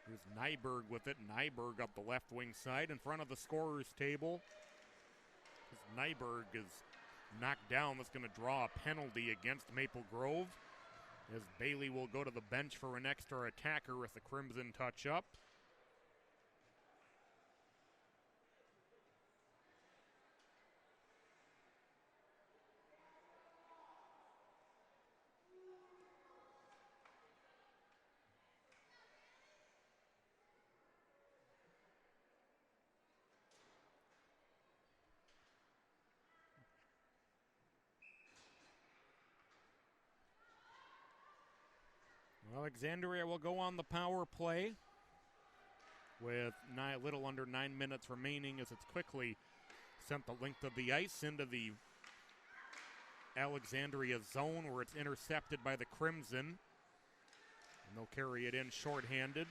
Here's Nyberg with it. Nyberg up the left wing side in front of the scorer's table. As Nyberg is knocked down, that's going to draw a penalty against Maple Grove, as Bailey will go to the bench for an extra attacker with the Crimson touch up. Alexandria will go on the power play with a little under 9 minutes remaining, as it's quickly sent the length of the ice into the Alexandria zone, where it's intercepted by the Crimson. And they'll carry it in shorthanded.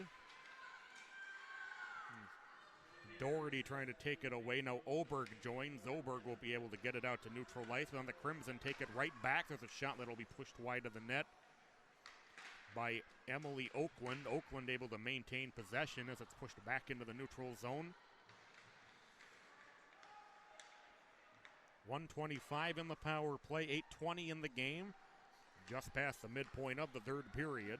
Doherty trying to take it away. Now Oberg joins. Oberg will be able to get it out to neutral ice. But on the Crimson, take it right back. There's a shot that'll be pushed wide of the net by Emily Oakland. Oakland able to maintain possession as it's pushed back into the neutral zone. 1:25 in the power play, 8:20 in the game, just past the midpoint of the third period.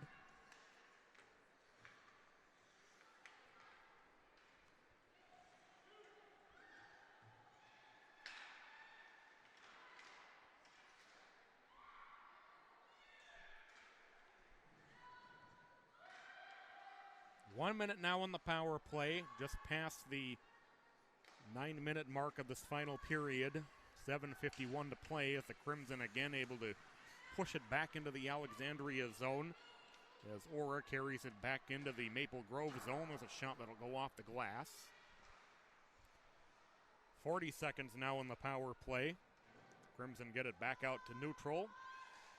One minute now on the power play, just past the 9-minute mark of this final period. 7:51 to play, as the Crimson again able to push it back into the Alexandria zone, as Aura carries it back into the Maple Grove zone. There's a shot that'll go off the glass. 40 seconds now in the power play. Crimson get it back out to neutral.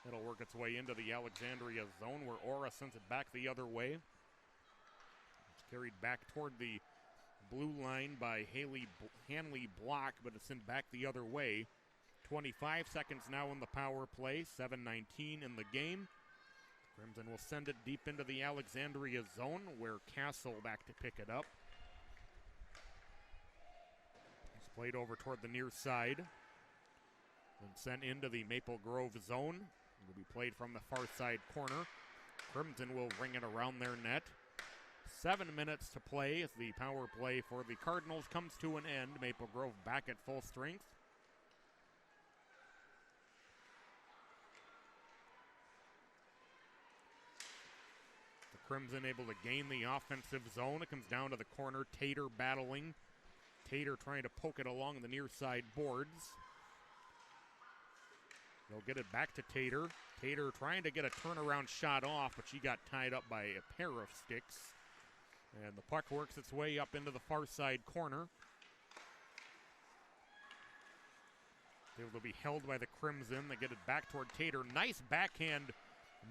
It'll work its way into the Alexandria zone, where Aura sends it back the other way. Carried back toward the blue line by Hanley Block, but it's sent back the other way. 25 seconds now in the power play, 7:19 in the game. Crimson will send it deep into the Alexandria zone, where Castle back to pick it up. It's played over toward the near side and sent into the Maple Grove zone. It will be played from the far side corner. Crimson will bring it around their net. 7 minutes to play as the power play for the Cardinals comes to an end. Maple Grove back at full strength. The Crimson able to gain the offensive zone. It comes down to the corner. Tater battling. Tater trying to poke it along the near side boards. They'll get it back to Tater. Tater trying to get a turnaround shot off, but she got tied up by a pair of sticks. And the puck works its way up into the far side corner. Able to be held by the Crimson. They get it back toward Tater. Nice backhand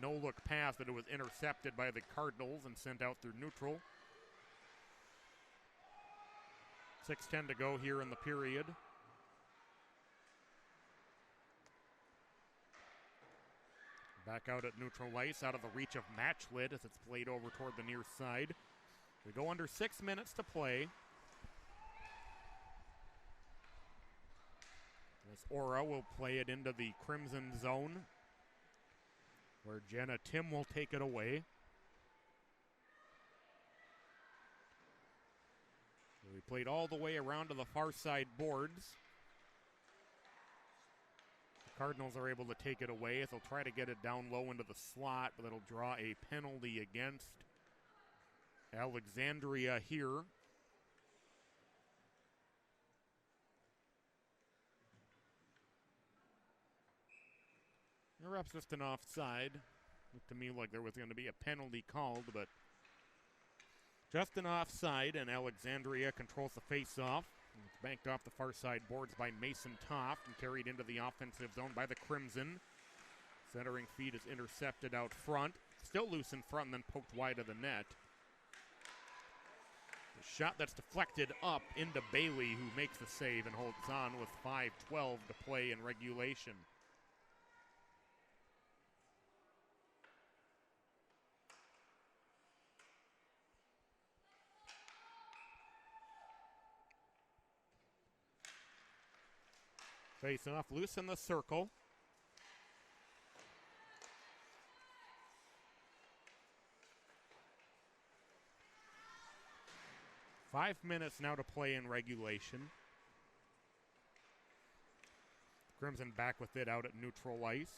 no-look pass, but it was intercepted by the Cardinals and sent out through neutral. 6:10 to go here in the period. Back out at neutral ice, out of the reach of Matchlit as it's played over toward the near side. We go under 6 minutes to play. As Aura will play it into the Crimson zone, where Jenna Tim will take it away. We played all the way around to the far side boards. The Cardinals are able to take it away as they'll try to get it down low into the slot, but it'll draw a penalty against Alexandria here. The ref's just an offside. Looked to me like there was going to be a penalty called, but just an offside, and Alexandria controls the face-off. It's banked off the far side boards by Mason Toft and carried into the offensive zone by the Crimson. Centering feed is intercepted out front. Still loose in front and then poked wide of the net. A shot that's deflected up into Bailey, who makes the save and holds on with 5:12 to play in regulation. Face off, loose in the circle. Five minutes now to play in regulation. Crimson back with it out at neutral ice.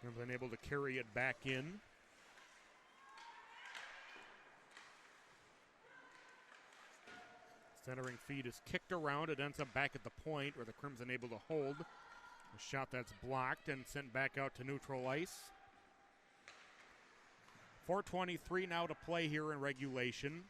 Crimson able to carry it back in. Centering feed is kicked around. It ends up back at the point where the Crimson able to hold. A shot that's blocked and sent back out to neutral ice. 4:23 now to play here in regulation.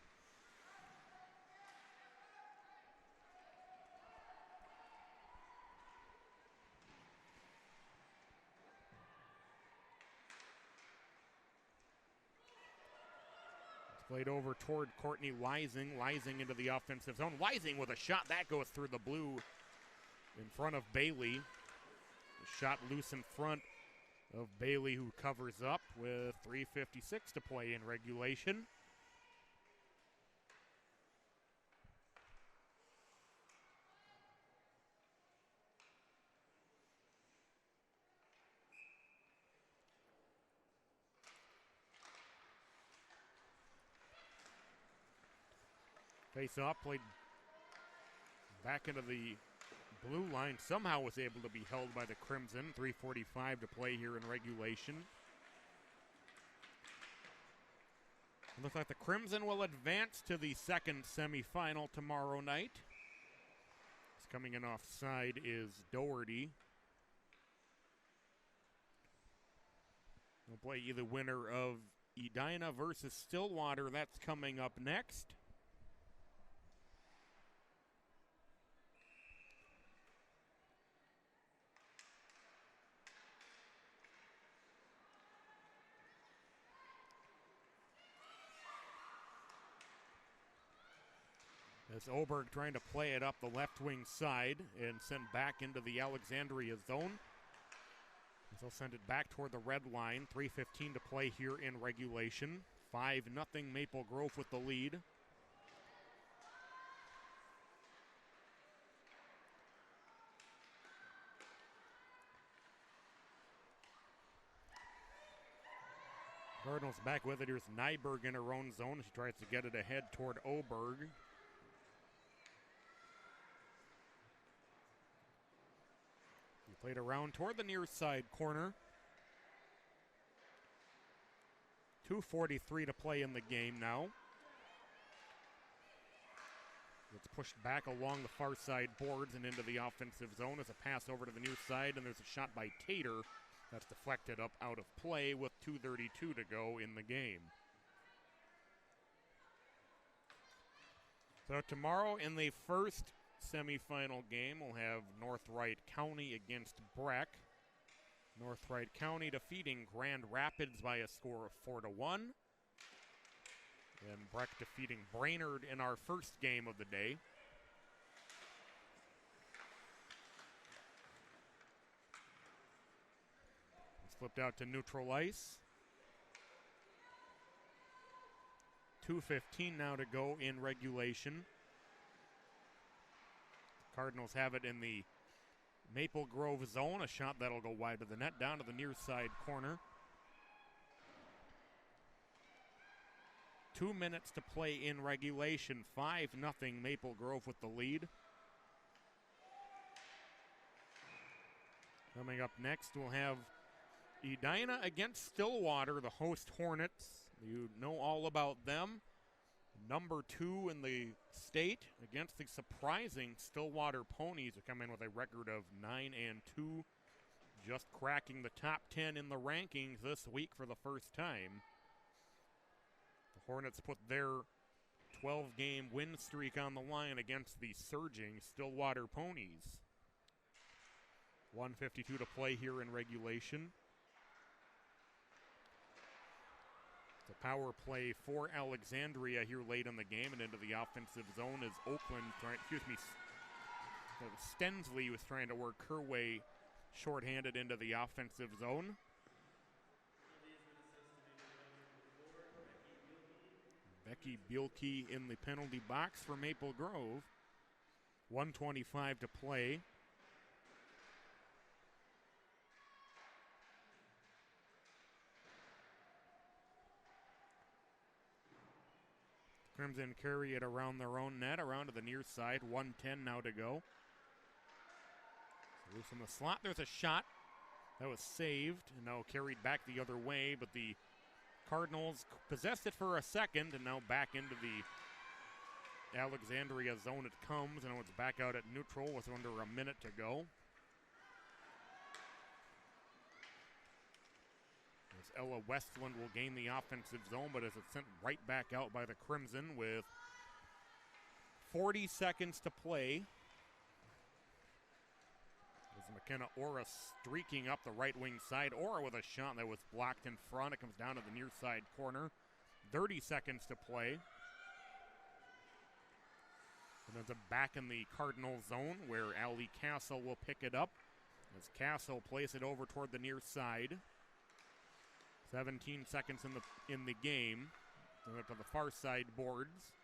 Played over toward Courtney Weising. Weising into the offensive zone. Weising with a shot that goes through the blue in front of Bailey. A shot loose in front of Bailey, who covers up with 3:56 to play in regulation. Face off, played back into the blue line. Somehow was able to be held by the Crimson. 3:45 to play here in regulation. It looks like the Crimson will advance to the second semifinal tomorrow night. Coming in offside is Doherty. We'll play either winner of Edina versus Stillwater. That's coming up next. As Oberg trying to play it up the left wing side and send back into the Alexandria zone. As they'll send it back toward the red line. 3:15 to play here in regulation. 5-0 Maple Grove with the lead. Cardinals back with it. Here's Nyberg in her own zone. She tries to get it ahead toward Oberg. Played around toward the near side corner. 2:43 to play in the game now. It's pushed back along the far side boards and into the offensive zone as a pass over to the near side, and there's a shot by Tater that's deflected up out of play with 2:32 to go in the game. So tomorrow in the first semifinal game, we'll have North Wright County against Breck. North Wright County defeating Grand Rapids by a score of 4-1. And Breck defeating Brainerd in our first game of the day. Flipped out to neutral ice. 2:15 now to go in regulation. Cardinals have it in the Maple Grove zone. A shot that'll go wide of the net, down to the near side corner. 2 minutes to play in regulation. 5-0 Maple Grove with the lead. Coming up next, we'll have Edina against Stillwater, the host Hornets. You know all about them. Number 2 in the state against the surprising Stillwater Ponies, who come in with a record of 9-2, just cracking the top 10 in the rankings this week for the first time. The Hornets put their 12-game win streak on the line against the surging Stillwater Ponies. 1:52 to play here in regulation. The power play for Alexandria here late in the game, and into the offensive zone is Oakland Stensley was trying to work her way shorthanded into the offensive zone. Becky Bielke in the penalty box for Maple Grove. 1:25 to play. Crimson carry it around their own net, around to the near side. 1:10 now to go. So loose in the slot. There's a shot that was saved and now carried back the other way, but the Cardinals possessed it for a second and now back into the Alexandria zone it comes, and it's back out at neutral with under a minute to go. As Ella Westland will gain the offensive zone, but as it's sent right back out by the Crimson with 40 seconds to play. As McKenna Ora streaking up the right wing side. Ora with a shot that was blocked in front. It comes down to the near side corner. 30 seconds to play. And then back in the Cardinal zone where Allie Castle will pick it up. As Castle plays it over toward the near side. 17 seconds in the game. Up to the far side boards.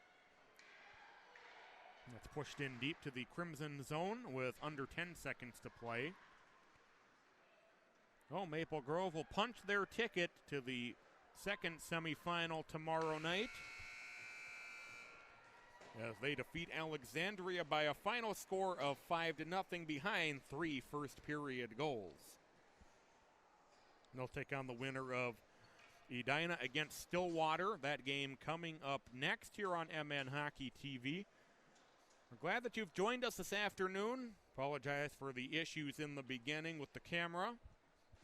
That's pushed in deep to the Crimson zone with under 10 seconds to play. Oh, Maple Grove will punch their ticket to the second semifinal tomorrow night as they defeat Alexandria by a final score of 5-0 behind 3 first period goals. They'll take on the winner of Edina against Stillwater. That game coming up next here on MN Hockey TV. We're glad that you've joined us this afternoon. Apologize for the issues in the beginning with the camera.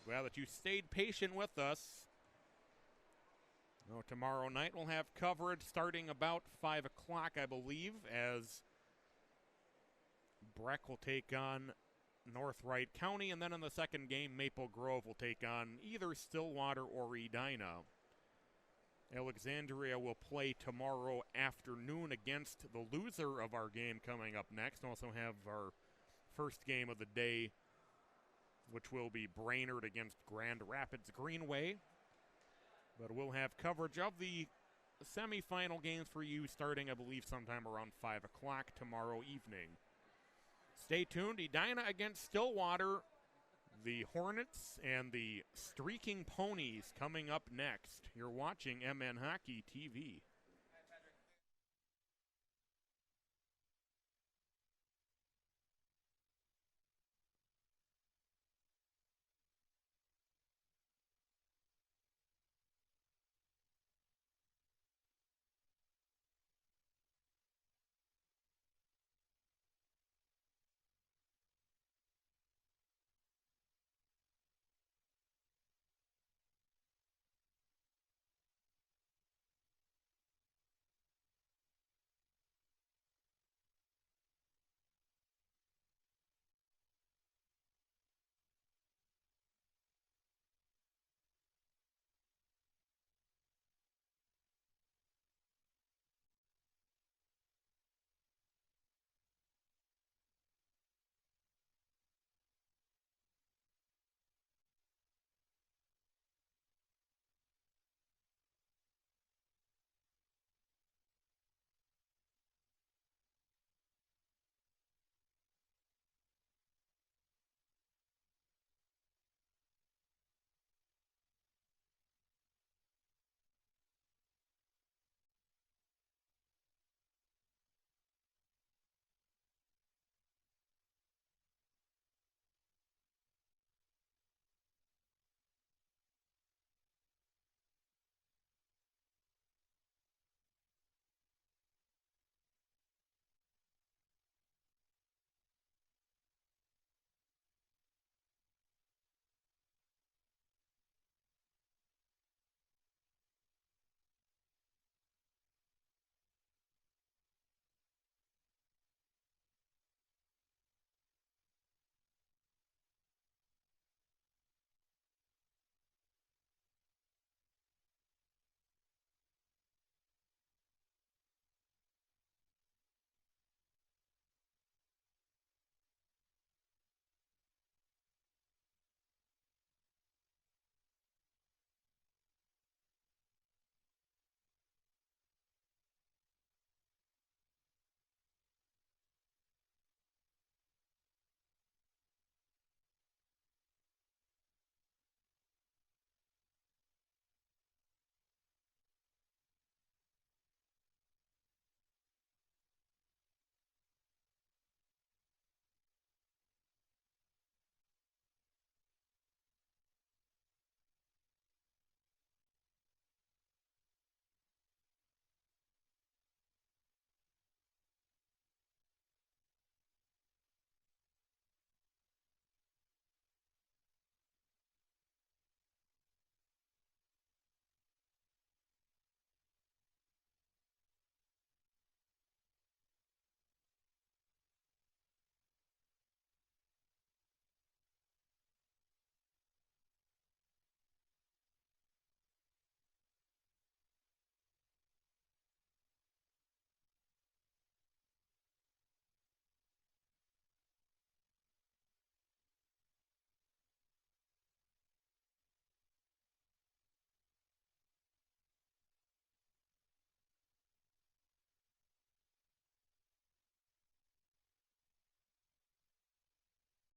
Glad that you stayed patient with us. Tomorrow night we'll have coverage starting about 5 o'clock, I believe, as Breck will take on North Wright County, and then in the second game, Maple Grove will take on either Stillwater or Edina. Alexandria will play tomorrow afternoon against the loser of our game coming up next. Also have our first game of the day, which will be Brainerd against Grand Rapids Greenway. But we'll have coverage of the semifinal games for you starting, I believe, sometime around 5 o'clock tomorrow evening. Stay tuned. Edina against Stillwater. The Hornets and the Streaking Ponies coming up next. You're watching MN Hockey TV.